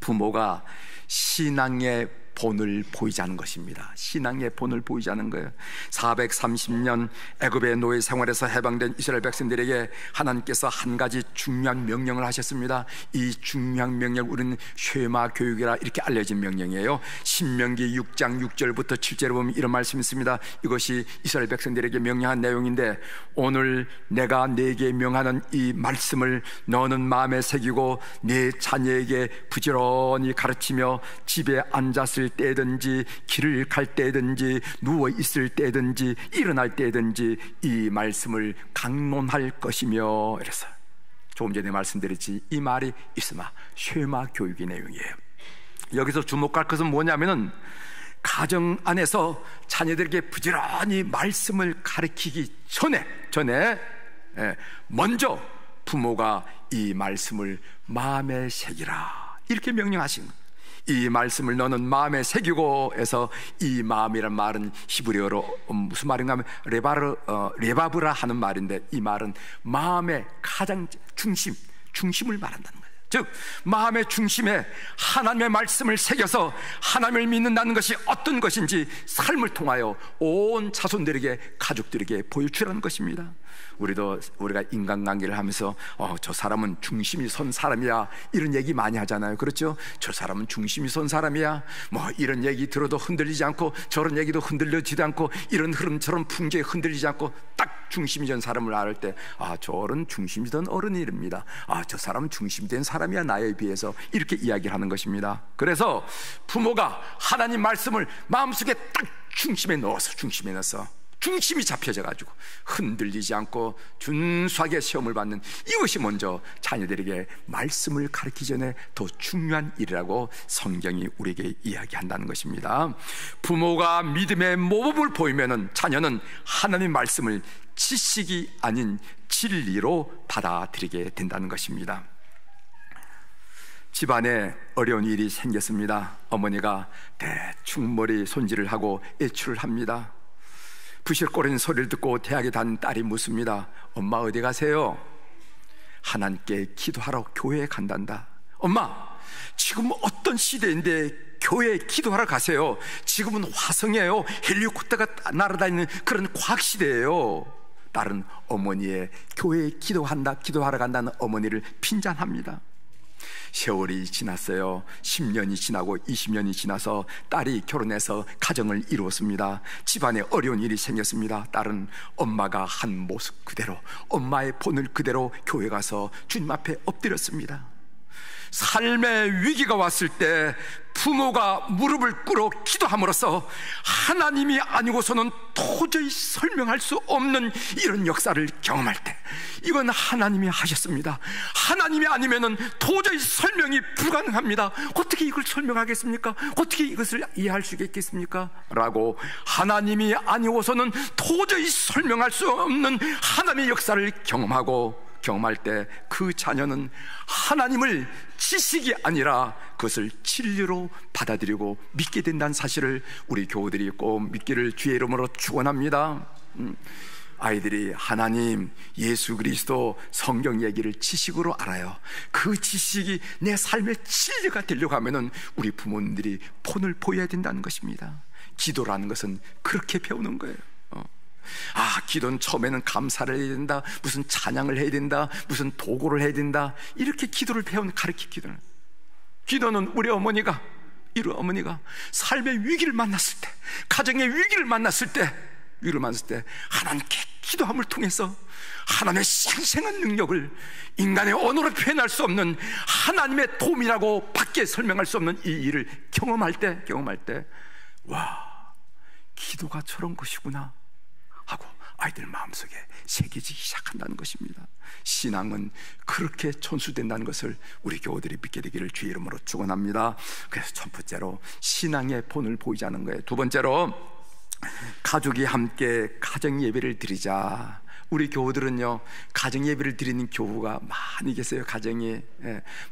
부모가 신앙의 본을 보이지 않은 것입니다. 신앙의 본을 보이지 않은 거예요. 430년 애굽의 노예 생활에서 해방된 이스라엘 백성들에게 하나님께서 한 가지 중요한 명령을 하셨습니다. 이 중요한 명령, 우리는 쉐마 교육이라 이렇게 알려진 명령이에요. 신명기 6장 6절부터 7절에 보면 이런 말씀이 있습니다. 이것이 이스라엘 백성들에게 명령한 내용인데, 오늘 내가 네게 명하는 이 말씀을 너는 마음에 새기고 네 자녀에게 부지런히 가르치며 집에 앉았을 때든지 길을 갈 때든지 누워 있을 때든지 일어날 때든지 이 말씀을 강론할 것이며, 이래서 조금 전에 말씀드렸지, 이 말이 있으마 쉐마 교육의 내용이에요. 여기서 주목할 것은 뭐냐면은, 가정 안에서 자녀들에게 부지런히 말씀을 가르치기 전에 먼저 부모가 이 말씀을 마음에 새기라, 이렇게 명령하신 거예요. 이 말씀을 너는 마음에 새기고 해서, 이 마음이란 말은 히브리어로 무슨 말인가 하면 레바브라 하는 말인데, 이 말은 마음의 가장 중심을 말한다는 거예요. 즉 마음의 중심에 하나님의 말씀을 새겨서 하나님을 믿는다는 것이 어떤 것인지 삶을 통하여 온 자손들에게, 가족들에게 보여주라는 것입니다. 우리가 인간관계를 하면서 저 사람은 중심이 선 사람이야, 이런 얘기 많이 하잖아요. 그렇죠? 저 사람은 중심이 선 사람이야, 뭐 이런 얘기 들어도 흔들리지 않고 저런 얘기도 흔들리지도 않고 이런 흐름처럼 풍조에 흔들리지 않고 딱 중심이 된 사람을 알 때, 저런 중심이 된 어른이랍니다. 저 사람은 중심이 된 사람이야 나에 비해서, 이렇게 이야기를 하는 것입니다. 그래서 부모가 하나님 말씀을 마음속에 딱 중심에 넣어서 중심이 잡혀져 가지고 흔들리지 않고 준수하게 시험을 받는, 이것이 먼저 자녀들에게 말씀을 가르치기 전에 더 중요한 일이라고 성경이 우리에게 이야기한다는 것입니다. 부모가 믿음의 모범을 보이면은 자녀는 하나님의 말씀을 지식이 아닌 진리로 받아들이게 된다는 것입니다. 집안에 어려운 일이 생겼습니다. 어머니가 대충 머리 손질을 하고 외출을 합니다. 부실거리는 소리를 듣고 대학에 다닌 딸이 묻습니다. 엄마 어디 가세요? 하나님께 기도하러 교회에 간단다. 엄마, 지금 어떤 시대인데 교회에 기도하러 가세요? 지금은 화성이에요. 헬리콥터가 날아다니는 그런 과학시대예요. 딸은 어머니의 교회에 기도하러 간다는 어머니를 핀잔합니다. 세월이 지났어요. 10년이 지나고 20년이 지나서 딸이 결혼해서 가정을 이루었습니다. 집안에 어려운 일이 생겼습니다. 딸은 엄마가 한 모습 그대로, 엄마의 본을 그대로 교회 가서 주님 앞에 엎드렸습니다. 삶의 위기가 왔을 때 부모가 무릎을 꿇어 기도함으로써 하나님이 아니고서는 도저히 설명할 수 없는 이런 역사를 경험할 때, 이건 하나님이 하셨습니다. 하나님이 아니면은 도저히 설명이 불가능합니다. 어떻게 이걸 설명하겠습니까? 어떻게 이것을 이해할 수 있겠습니까? 라고 하나님이 아니고서는 도저히 설명할 수 없는 하나님의 역사를 경험할 때 그 자녀는 하나님을 지식이 아니라 그것을 진리로 받아들이고 믿게 된다는 사실을 우리 교우들이 꼭 믿기를 주의 이름으로 축원합니다. 아이들이 하나님, 예수 그리스도, 성경 얘기를 지식으로 알아요. 그 지식이 내 삶의 진리가 되려고 하면은 우리 부모님들이 본을 보여야 된다는 것입니다. 기도라는 것은 그렇게 배우는 거예요. 기도는 처음에는 감사를 해야 된다, 무슨 찬양을 해야 된다, 무슨 도구를 해야 된다, 이렇게 기도를 기도는 우리 어머니가 삶의 위기를 만났을 때, 가정의 위기를 만났을 때 하나님께 기도함을 통해서 하나님의 생생한 능력을 인간의 언어로 표현할 수 없는 하나님의 도움이라고 밖에 설명할 수 없는 이 일을 경험할 때 와, 기도가 저런 것이구나 하고 아이들 마음속에 새겨지기 시작한다는 것입니다. 신앙은 그 그렇게 천수된다는 것을 우리 교우들이 믿게 되기를 주의 이름으로 축원합니다. 그래서 첫 번째로 신앙의 본을 보이지 않는 거예요. 두 번째로 가족이 함께 가정 예배를 드리자. 우리 교우들은요, 가정 예배를 드리는 교우가 많이 계세요. 가정이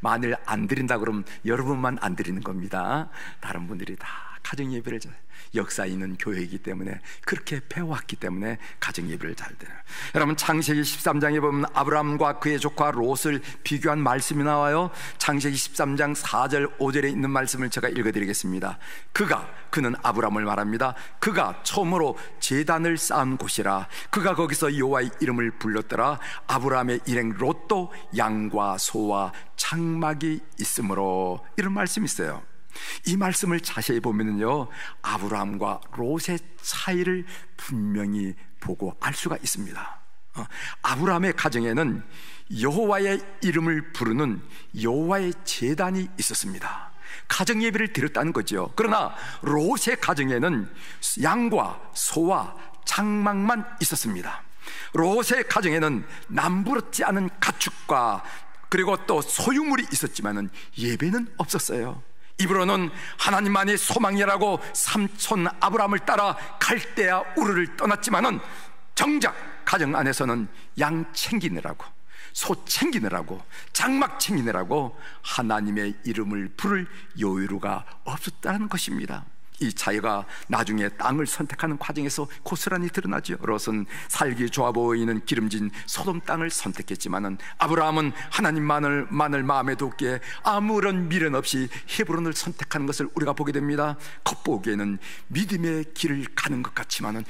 만일 안 드린다 그러면 여러분만 안 드리는 겁니다. 다른 분들이 다 가정 예배를 역사 있는 교회이기 때문에, 그렇게 배워왔기 때문에 가정 예배를 잘 드려요. 여러분, 창세기 13장에 보면 아브라함과 그의 조카 롯을 비교한 말씀이 나와요. 창세기 13장 4절 5절에 있는 말씀을 제가 읽어드리겠습니다. 그는 아브라함을 말합니다. 그가 처음으로 제단을 쌓은 곳이라. 그가 거기서 여호와의 이름을 불렀더라. 아브라함의 일행 롯도 양과 소와 장막이 있으므로. 이런 말씀이 있어요. 이 말씀을 자세히 보면요, 아브라함과 롯의 차이를 분명히 보고 알 수가 있습니다. 아브라함의 가정에는 여호와의 이름을 부르는 여호와의 제단이 있었습니다. 가정 예배를 드렸다는 거죠. 그러나 롯의 가정에는 양과 소와 장막만 있었습니다. 롯의 가정에는 남부럽지 않은 가축과 그리고 또 소유물이 있었지만은 예배는 없었어요. 입으로는 하나님만이 소망이라고 삼촌 아브라함을 따라 갈대아 우르를 떠났지만은 정작 가정 안에서는 양 챙기느라고, 소 챙기느라고, 장막 챙기느라고 하나님의 이름을 부를 여유가 없었다는 것입니다. 이 차이가 나중에 땅을 선택하는 과정에서 고스란히 드러나죠. 롯은 살기 좋아 보이는 기름진 소돔 땅을 선택했지만은 아브라함은 하나님만을 마음에 뒀기에 아무런 미련 없이 헤브론을 선택하는 것을 우리가 보게 됩니다. 겉보기에는 믿음의 길을 가는 것 같지만은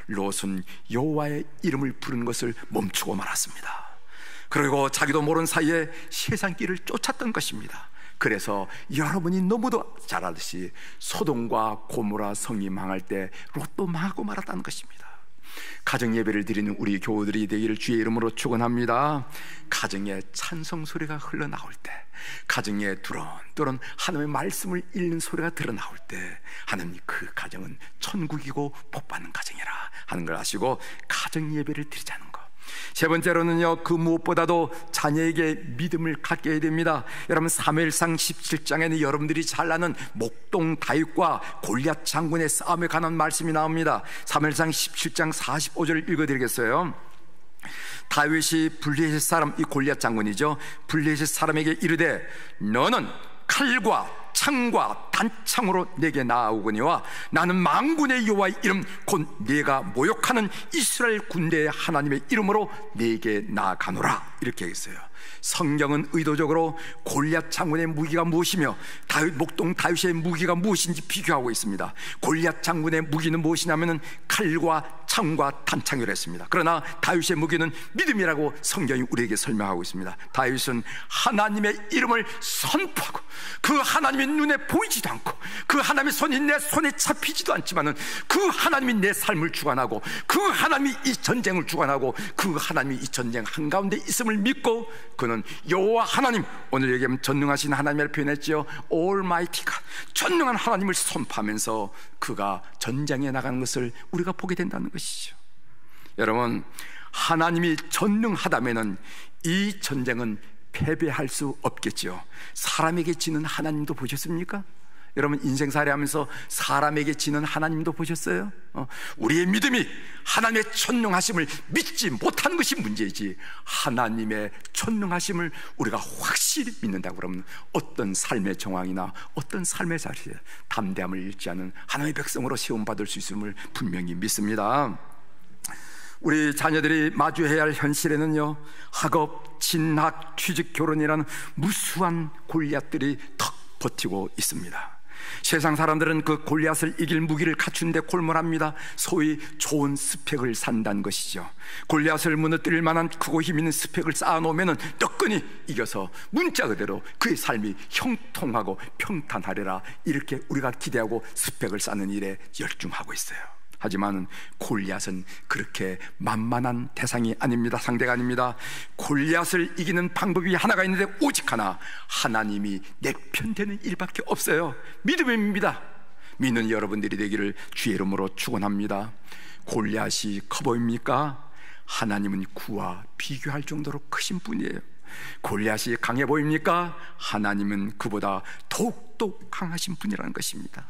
롯은 여호와의 이름을 부르는 것을 멈추고 말았습니다. 그리고 자기도 모르는 사이에 세상 길을 쫓았던 것입니다. 그래서 여러분이 너무도 잘 알듯이 소돔과 고모라 성이 망할 때 롯도 망하고 말았다는 것입니다. 가정 예배를 드리는 우리 교우들이 되기를 주의 이름으로 축원합니다. 가정에 찬송 소리가 흘러나올 때, 가정에 두런두런 하나님의 말씀을 읽는 소리가 드러나올 때, 하나님 그 가정은 천국이고 복받는 가정이라 하는 걸 아시고 가정 예배를 드리자는 것. 세 번째로는요, 그 무엇보다도 자녀에게 믿음을 갖게 해야 됩니다. 여러분, 사무엘상 17장에는 여러분들이 잘 아는 목동 다윗과 골리앗 장군의 싸움에 관한 말씀이 나옵니다. 사무엘상 17장 45절을 읽어드리겠어요. 다윗이 블레셋 사람, 이 골리앗 장군이죠, 블레셋 사람에게 이르되 너는 칼과 창과 단창으로 내게 나아오거니와 나는 만군의 여호와의 이름 곧 네가 모욕하는 이스라엘 군대의 하나님의 이름으로 내게 나아가노라. 이렇게 했어요. 성경은 의도적으로 골리앗 장군의 무기가 무엇이며 목동 다윗의 무기가 무엇인지 비교하고 있습니다. 골리앗 장군의 무기는 무엇이냐면 칼과 창과 단창이라 했습니다. 그러나 다윗의 무기는 믿음이라고 성경이 우리에게 설명하고 있습니다. 다윗은 하나님의 이름을 선포하고 그 하나님의 눈에 보이지도 않고 그 하나님의 손이 내 손에 잡히지도 않지만은 그 하나님이 내 삶을 주관하고 그 하나님이 이 전쟁을 주관하고 그 하나님이 이 전쟁 한가운데 있음을 믿고 그는 여호와 하나님, 오늘 얘기하면 전능하신 하나님을 표현했죠. Almighty God, 전능한 하나님을 선포하면서 그가 전쟁에 나가는 것을 우리가 보게 된다는 것이죠. 여러분, 하나님이 전능하다면은 이 전쟁은 패배할 수 없겠죠. 사람에게 지는 하나님도 보셨습니까? 여러분, 인생살이 하면서 사람에게 지는 하나님도 보셨어요? 우리의 믿음이 하나님의 전능하심을 믿지 못하는 것이 문제이지, 하나님의 전능하심을 우리가 확실히 믿는다고 그러면 어떤 삶의 정황이나 어떤 삶의 자리에 담대함을 잃지 않은 하나님의 백성으로 세움받을 수 있음을 분명히 믿습니다. 우리 자녀들이 마주해야 할 현실에는요, 학업, 진학, 취직, 결혼이라는 무수한 골리앗들이 턱 버티고 있습니다. 세상 사람들은 그 골리앗을 이길 무기를 갖춘데 골몰합니다. 소위 좋은 스펙을 산다는 것이죠. 골리앗을 무너뜨릴 만한 크고 힘 있는 스펙을 쌓아놓으면 뜨끈히 이겨서 문자 그대로 그의 삶이 형통하고 평탄하리라, 이렇게 우리가 기대하고 스펙을 쌓는 일에 열중하고 있어요. 하지만 골리앗은 그렇게 만만한 대상이 아닙니다. 상대가 아닙니다. 골리앗을 이기는 방법이 하나가 있는데 오직 하나, 하나님이 내 편 되는 일밖에 없어요. 믿음입니다. 믿는 여러분들이 되기를 주의 이름으로 축원합니다. 골리앗이 커 보입니까? 하나님은 구와 비교할 정도로 크신 분이에요. 골리앗이 강해 보입니까? 하나님은 그보다 더욱더 강하신 분이라는 것입니다.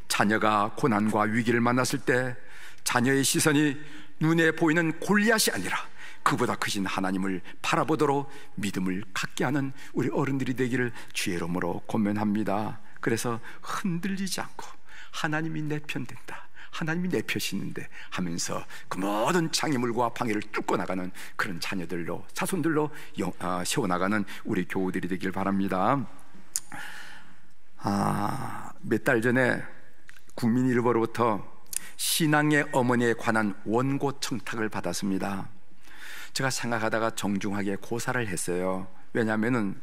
자녀가 고난과 위기를 만났을 때 자녀의 시선이 눈에 보이는 골리앗이 아니라 그보다 크신 하나님을 바라보도록 믿음을 갖게 하는 우리 어른들이 되기를 주의 이름으로 권면합니다. 그래서 흔들리지 않고 하나님이 내 편 된다, 하나님이 내 편이신데 하면서 그 모든 장애물과 방해를 뚫고 나가는 그런 자녀들로, 자손들로 세워나가는 우리 교우들이 되길 바랍니다. 몇 달 전에 국민일보로부터 신앙의 어머니에 관한 원고 청탁을 받았습니다. 제가 생각하다가 정중하게 고사를 했어요. 왜냐하면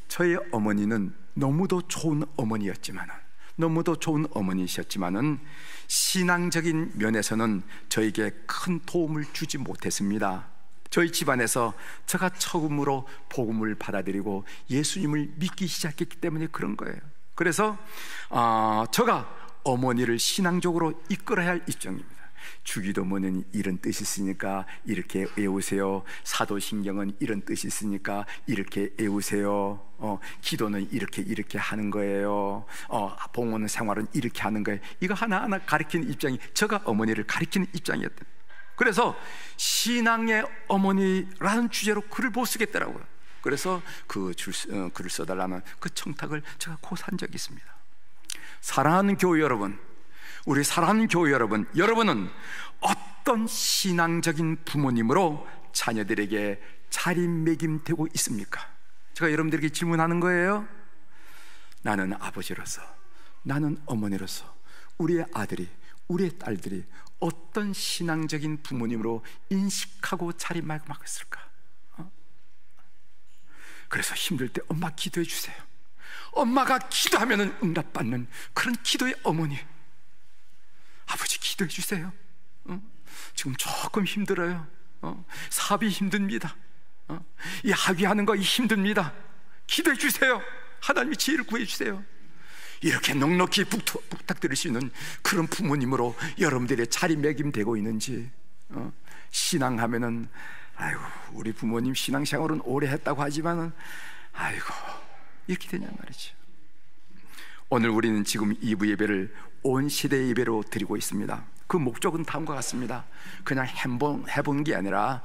저희 어머니는 너무도 좋은 어머니셨지만은 신앙적인 면에서는 저에게 큰 도움을 주지 못했습니다. 저희 집안에서 제가 처음으로 복음을 받아들이고 예수님을 믿기 시작했기 때문에 그런 거예요. 그래서 제가 어머니를 신앙적으로 이끌어야 할 입장입니다. 주기도문은 이런 뜻이 있으니까 이렇게 외우세요. 사도신경은 이런 뜻이 있으니까 이렇게 외우세요. 기도는 이렇게 하는 거예요. 봉헌 생활은 이렇게 하는 거예요. 이거 하나하나 가르치는 입장이 제가 어머니를 가르치는 입장이었던. 그래서 신앙의 어머니라는 주제로 글을 못 쓰겠더라고요. 그래서 글을 써달라는 그 청탁을 제가 고사한 적이 있습니다. 사랑하는 교회 여러분, 우리 사랑하는 교회 여러분, 여러분은 어떤 신앙적인 부모님으로 자녀들에게 자리매김되고 있습니까? 제가 여러분들에게 질문하는 거예요. 나는 아버지로서, 나는 어머니로서 우리의 아들이, 우리의 딸들이 어떤 신앙적인 부모님으로 인식하고 자리매김하고 있을까? 그래서 힘들 때 엄마 기도해 주세요. 엄마가 기도하면 응답받는 그런 기도의 어머니, 아버지 기도해 주세요. 지금 조금 힘들어요. 사업이 힘듭니다. 이 학위하는 거 힘듭니다. 기도해 주세요. 하나님이 지혜를 구해 주세요. 이렇게 넉넉히 부탁드릴 수 있는 그런 부모님으로 여러분들의 자리매김되고 있는지. 신앙하면은 아이고 우리 부모님 신앙생활은 오래 했다고 하지만은 아이고 이렇게 되냔 말이죠. 오늘 우리는 지금 2부 예배를 온 시대 예배로 드리고 있습니다. 그 목적은 다음과 같습니다. 그냥 해본 게 아니라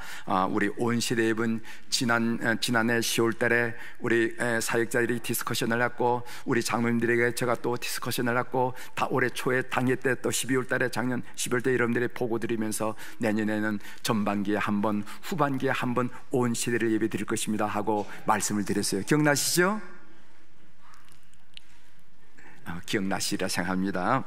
우리 온 시대 예배는 지난해 10월 달에 우리 사역자들이 디스커션을 했고 우리 장로님들에게 제가 또 디스커션을 했고 다 올해 초에 당일 때 또 12월 달에 작년 12월 때 여러분들이 보고 드리면서 내년에는 전반기에 한 번, 후반기에 한 번 온 시대를 예배 드릴 것입니다 하고 말씀을 드렸어요. 기억나시죠? 기억나시리라 생각합니다.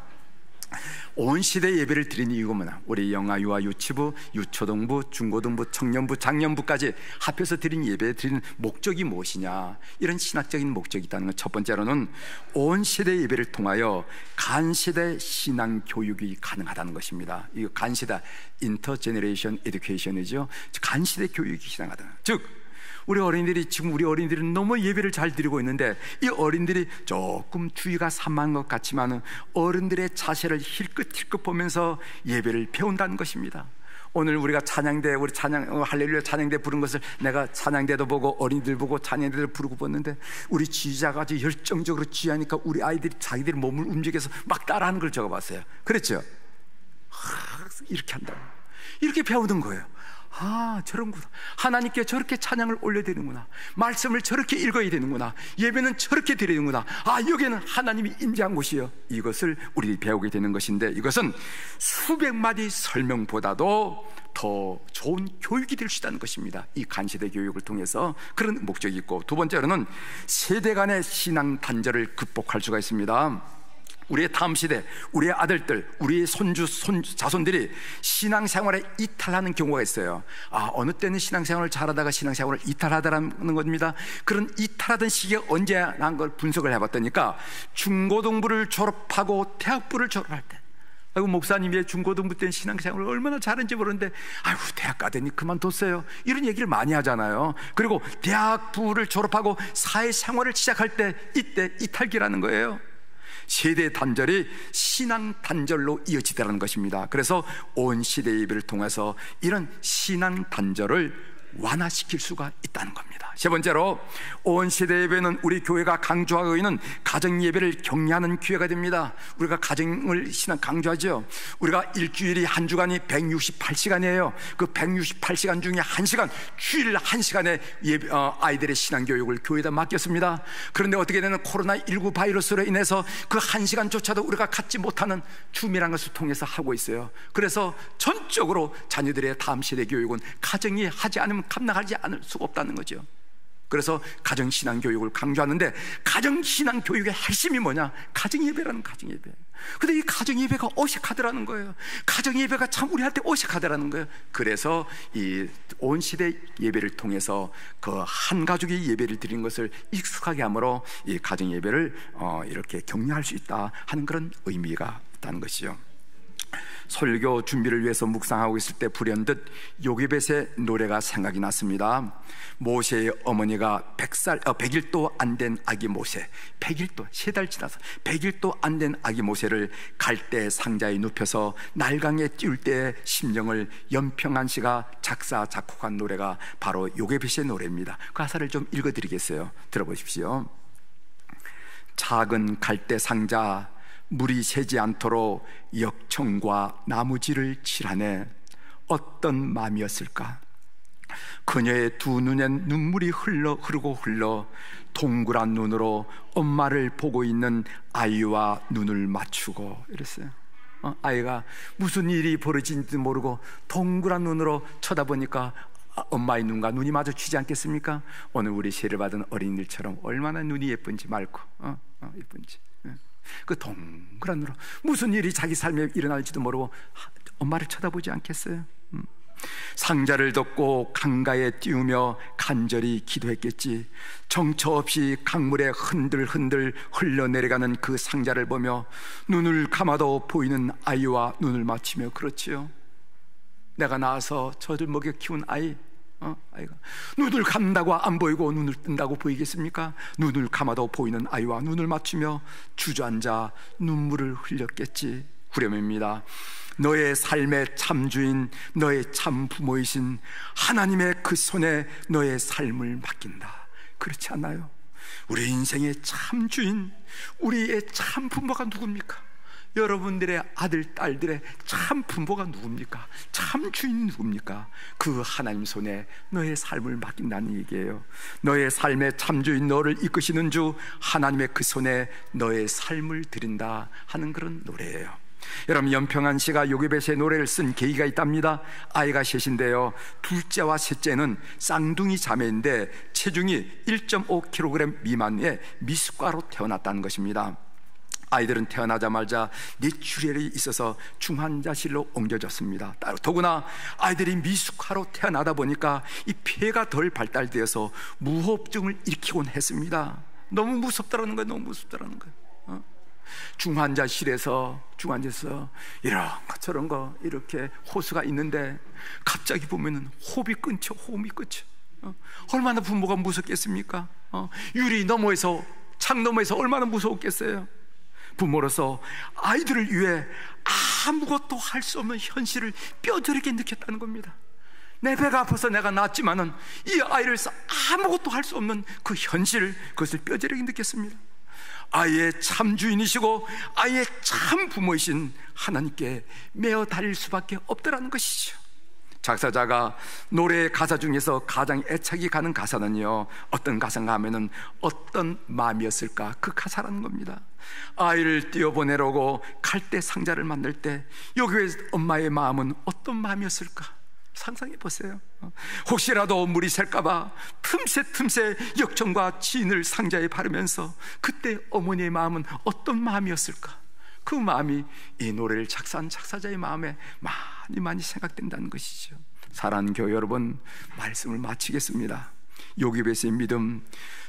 온 시대 예배를 드린 이유가 뭐냐? 우리 영아, 유아, 유치부, 유초등부, 중고등부, 청년부, 장년부까지 합해서 드린 예배 드리는 목적이 무엇이냐? 이런 신학적인 목적이 있다는 것. 첫 번째로는 온 시대 예배를 통하여 간시대 신앙 교육이 가능하다는 것입니다. 이거 간시대 인터제너레이션 에듀케이션이죠. 간시대 교육이 가능하다는 것. 즉 우리 어린이들은 너무 예배를 잘 드리고 있는데 이 어린이들이 조금 주의가 산만한 것 같지만 어른들의 자세를 힐끗힐끗 보면서 예배를 배운다는 것입니다. 오늘 우리가 찬양대, 우리 할렐루야 찬양대 부른 것을 내가 찬양대도 보고 어린이들 보고 찬양대를 부르고 봤는데 우리 지휘자가 아주 열정적으로 지휘하니까 우리 아이들이 자기들 몸을 움직여서 막 따라하는 걸 적어봤어요. 그랬죠? 이렇게 한다고, 이렇게 배우는 거예요. 저런구나. 하나님께 저렇게 찬양을 올려야 되는구나. 말씀을 저렇게 읽어야 되는구나. 예배는 저렇게 드려야 되는구나. 여기는 하나님이 임재한 곳이요. 이것을 우리 배우게 되는 것인데 이것은 수백 마디 설명보다도 더 좋은 교육이 될 수 있다는 것입니다. 이 간시대 교육을 통해서 그런 목적이 있고, 두 번째로는 세대 간의 신앙 단절을 극복할 수가 있습니다. 우리의 다음 시대, 우리의 아들들, 우리의 자손들이 신앙생활에 이탈하는 경우가 있어요. 어느 때는 신앙생활을 잘하다가 신앙생활을 이탈하다라는 겁니다. 그런 이탈하던 시기가 언제 난 걸 분석을 해봤더니까 중고등부를 졸업하고 대학부를 졸업할 때, 목사님이 중고등부 때는 신앙생활을 얼마나 잘했는지 모르는데 대학 가더니 그만뒀어요, 이런 얘기를 많이 하잖아요. 그리고 대학부를 졸업하고 사회생활을 시작할 때 이때 이탈기라는 거예요. 세대 단절이 신앙 단절로 이어지더라는 것입니다. 그래서 온 시대 예배를 통해서 이런 신앙 단절을 완화시킬 수가 있다는 겁니다. 세 번째로, 온 시대 예배는 우리 교회가 강조하고 있는 가정 예배를 격려하는 기회가 됩니다. 우리가 가정을 신앙 강조하죠. 우리가 일주일이 한 주간이 168시간이에요. 그 168시간 중에 1시간, 주일 1시간에 아이들의 신앙 교육을 교회에다 맡겼습니다. 그런데 어떻게 되는 코로나19 바이러스로 인해서 그 1시간조차도 우리가 갖지 못하는 줌이라는 것을 통해서 하고 있어요. 그래서 전적으로 자녀들의 다음 세대 교육은 가정이 하지 않으면 감당하지 않을 수가 없다는 거죠. 그래서 가정신앙교육을 강조하는데, 가정신앙교육의 핵심이 뭐냐? 가정예배라는 가정예배. 근데 이 가정예배가 어색하더라는 거예요. 가정예배가 참 우리한테 어색하더라는 거예요. 그래서 이 온 시대 예배를 통해서 그 한 가족이 예배를 드리는 것을 익숙하게 함으로 이 가정예배를 이렇게 격려할 수 있다 하는 그런 의미가 있다는 것이죠. 설교 준비를 위해서 묵상하고 있을 때 불현듯 요게벳의 노래가 생각이 났습니다. 모세의 어머니가 100일도 안 된 아기 모세, 100일도, 3달 지나서 100일도 안 된 아기 모세를 갈대 상자에 눕혀서 날강에 띄울 때의 심정을 연평한 씨가 작사 작곡한 노래가 바로 요게벳의 노래입니다. 그 가사를 좀 읽어드리겠어요. 들어보십시오. 작은 갈대 상자, 물이 새지 않도록 역청과 나무지를 칠하네. 어떤 마음이었을까? 그녀의 두 눈엔 눈물이 흐르고 동그란 눈으로 엄마를 보고 있는 아이와 눈을 맞추고 이랬어요. 아이가 무슨 일이 벌어진지도 모르고 동그란 눈으로 쳐다보니까 엄마의 눈과 눈이 마주치지 않겠습니까? 오늘 우리 세례 받은 어린이들처럼 얼마나 눈이 예쁜지 맑고 예쁜지. 그 동그란 눈으로 무슨 일이 자기 삶에 일어날지도 모르고 엄마를 쳐다보지 않겠어요? 상자를 덮고 강가에 띄우며 간절히 기도했겠지. 정처 없이 강물에 흔들흔들 흘러내려가는 그 상자를 보며 눈을 감아도 보이는 아이와 눈을 맞추며, 그렇지요, 내가 낳아서 저를 먹여 키운 아이가 눈을 감다고 안 보이고 눈을 뜬다고 보이겠습니까? 눈을 감아도 보이는 아이와 눈을 맞추며 주저앉아 눈물을 흘렸겠지. 후렴입니다. 너의 삶의 참주인, 너의 참 부모이신 하나님의 그 손에 너의 삶을 맡긴다. 그렇지 않나요? 우리 인생의 참 주인, 우리의 참 부모가 누굽니까? 여러분들의 아들, 딸들의 참 부모가 누굽니까? 참 주인 누굽니까? 그 하나님 손에 너의 삶을 맡긴다는 얘기예요. 너의 삶의 참 주인, 너를 이끄시는 주 하나님의 그 손에 너의 삶을 드린다 하는 그런 노래예요. 여러분, 연평한 씨가 요게벳의 노래를 쓴 계기가 있답니다. 아이가 셋인데요, 둘째와 셋째는 쌍둥이 자매인데 체중이 1.5kg 미만의 미숙아로 태어났다는 것입니다. 아이들은 태어나자마자 뇌출혈이 있어서 중환자실로 옮겨졌습니다. 더구나 아이들이 미숙아로 태어나다 보니까 이 폐가 덜 발달되어서 무호흡증을 일으키곤 했습니다. 너무 무섭다라는 거예요. 너무 무섭다라는 거예요. 중환자실에서 이런 거 저런 거 이렇게 호수가 있는데 갑자기 보면은 호흡이 끊죠. 얼마나 부모가 무섭겠습니까? 유리 너머에서, 창 너머에서 얼마나 무서웠겠어요. 부모로서 아이들을 위해 아무것도 할 수 없는 현실을 뼈저리게 느꼈다는 겁니다. 내 배가 아파서 내가 낳았지만은 이 아이를 위해서 아무것도 할 수 없는 그 현실, 그것을 뼈저리게 느꼈습니다. 아이의 참 주인이시고 아이의 참 부모이신 하나님께 매어 달릴 수밖에 없더라는 것이죠. 작사자가 노래의 가사 중에서 가장 애착이 가는 가사는요, 어떤 가사인가 하면은 어떤 마음이었을까, 그 가사라는 겁니다. 아이를 띄어보내려고 갈대 상자를 만들 때 여기에 엄마의 마음은 어떤 마음이었을까 상상해 보세요. 혹시라도 물이 샐까봐 틈새 역청과 진을 상자에 바르면서 그때 어머니의 마음은 어떤 마음이었을까? 그 마음이 이 노래를 작사한 작사자의 마음에 많이 생각된다는 것이죠. 사랑하는 교회 여러분, 말씀을 마치겠습니다. 요게벳의 믿음,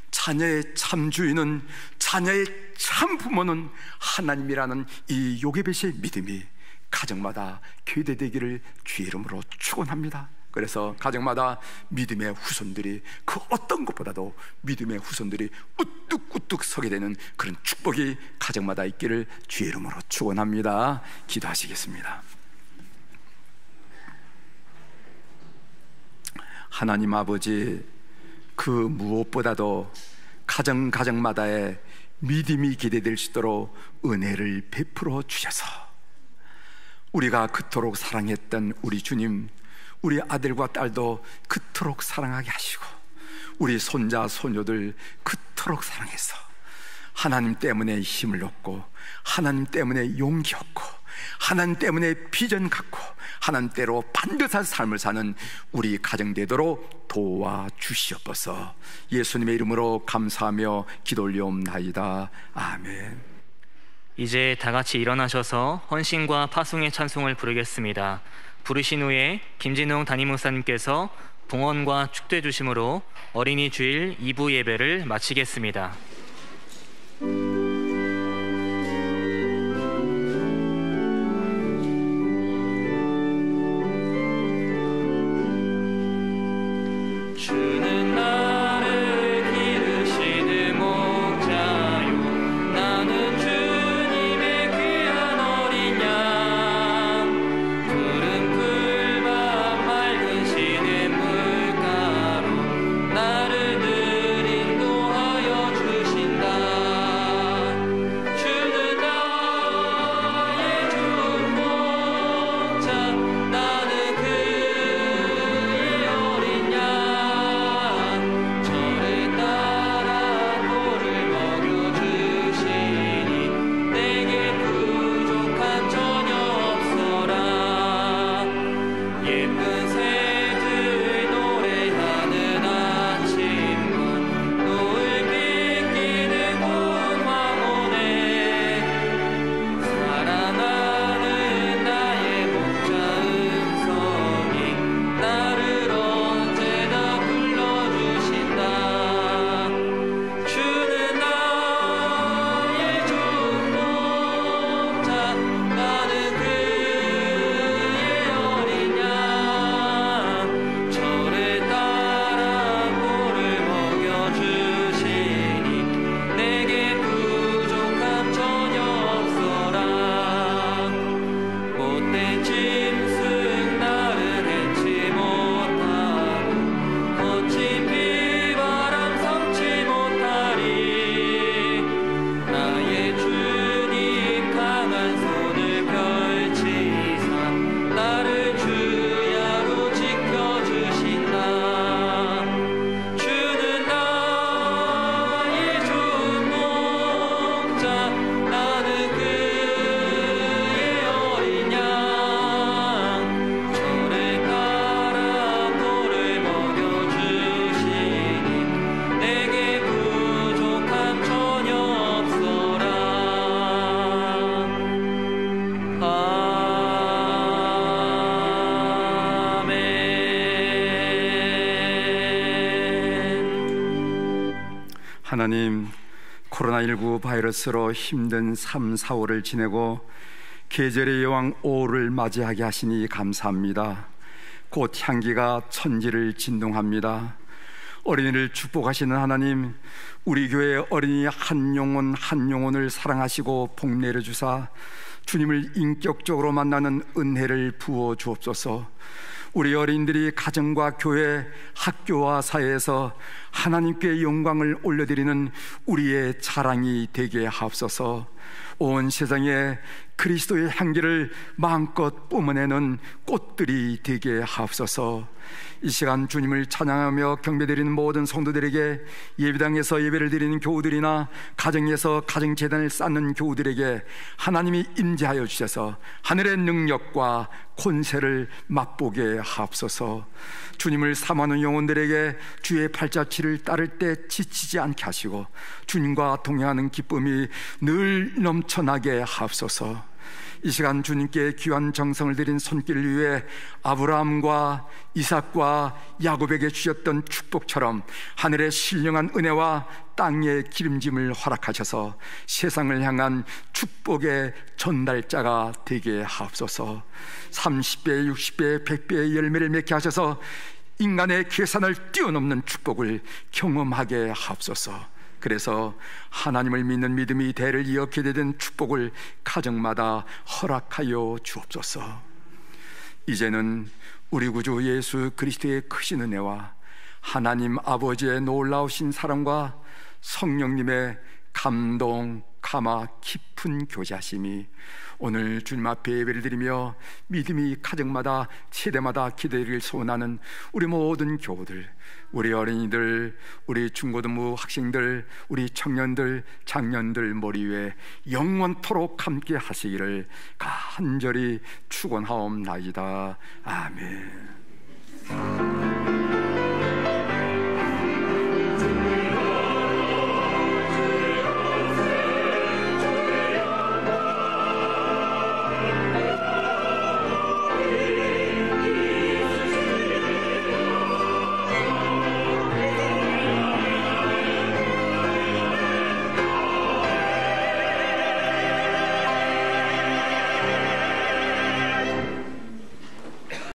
자녀의 참 주인은, 자녀의 참 부모는 하나님이라는 이 요게벳의 믿음이 가정마다 교대되기를 주의 이름으로 축원합니다. 그래서 가정마다 믿음의 후손들이, 그 어떤 것보다도 믿음의 후손들이 우뚝우뚝 서게 되는 그런 축복이 가정마다 있기를 주의 이름으로 축원합니다. 기도하시겠습니다. 하나님 아버지, 그 무엇보다도 가정마다의 믿음이 기대될 수 있도록 은혜를 베풀어 주셔서 우리가 그토록 사랑했던 우리 주님, 우리 아들과 딸도 그토록 사랑하게 하시고 우리 손자 손녀들 그토록 사랑해서 하나님 때문에 힘을 얻고 하나님 때문에 용기 얻고 하나님 때문에 비전 갖고 하나님대로 반듯한 삶을 사는 우리 가정 되도록 도와주시옵소서. 예수님의 이름으로 감사하며 기도 올리옵나이다. 아멘. 이제 다 같이 일어나셔서 헌신과 파송의 찬송을 부르겠습니다. 부르신 후에 김진웅 담임목사님께서 봉헌과 축도해 주심으로 어린이 주일 2부 예배를 마치겠습니다. 주는 나를 기르시는 목자요, 나는 주님의 귀한 어린 양. 푸른 풀밭 맑은 시냇 물가로 나를 늘 인도하여 주신다. 주는 나의 좋은 목자, 나는 그의 어린 양. 하나님, 코로나19 바이러스로 힘든 3, 4월을 지내고 계절의 여왕 5월을 맞이하게 하시니 감사합니다. 곧 향기가 천지를 진동합니다. 어린이를 축복하시는 하나님, 우리 교회 어린이 한 영혼 한 영혼을 사랑하시고 복내려 주사 주님을 인격적으로 만나는 은혜를 부어 주옵소서. 우리 어린이들이 가정과 교회, 학교와 사회에서 하나님께 영광을 올려드리는 우리의 자랑이 되게 하옵소서. 온 세상에 그리스도의 향기를 마음껏 뿜어내는 꽃들이 되게 하옵소서. 이 시간 주님을 찬양하며 경배드리는 모든 성도들에게, 예배당에서 예배를 드리는 교우들이나 가정에서 가정재단을 쌓는 교우들에게 하나님이 임재하여 주셔서 하늘의 능력과 권세를 맛보게 하옵소서. 주님을 사모하는 영혼들에게 주의 팔자취를 따를 때 지치지 않게 하시고 주님과 동행하는 기쁨이 늘 넘쳐나게 하옵소서. 이 시간 주님께 귀한 정성을 들인 손길 위에 아브라함과 이삭과 야곱에게 주셨던 축복처럼 하늘의 신령한 은혜와 땅의 기름짐을 허락하셔서 세상을 향한 축복의 전달자가 되게 하옵소서. 30배, 60배, 100배의 열매를 맺게 하셔서 인간의 계산을 뛰어넘는 축복을 경험하게 하옵소서. 그래서 하나님을 믿는 믿음이 대를 이어게 되는 축복을 가정마다 허락하여 주옵소서. 이제는 우리 구주 예수 그리스도의 크신 은혜와 하나님 아버지의 놀라우신 사랑과 성령님의 감동, 감화, 깊은 교제하심이 오늘 주님 앞에 예배를 드리며 믿음이 가정마다 세대마다 기대를 소원하는 우리 모든 교우들, 우리 어린이들, 우리 중고등부 학생들, 우리 청년들, 장년들 머리 위에 영원토록 함께 하시기를 간절히 축원하옵나이다. 아멘.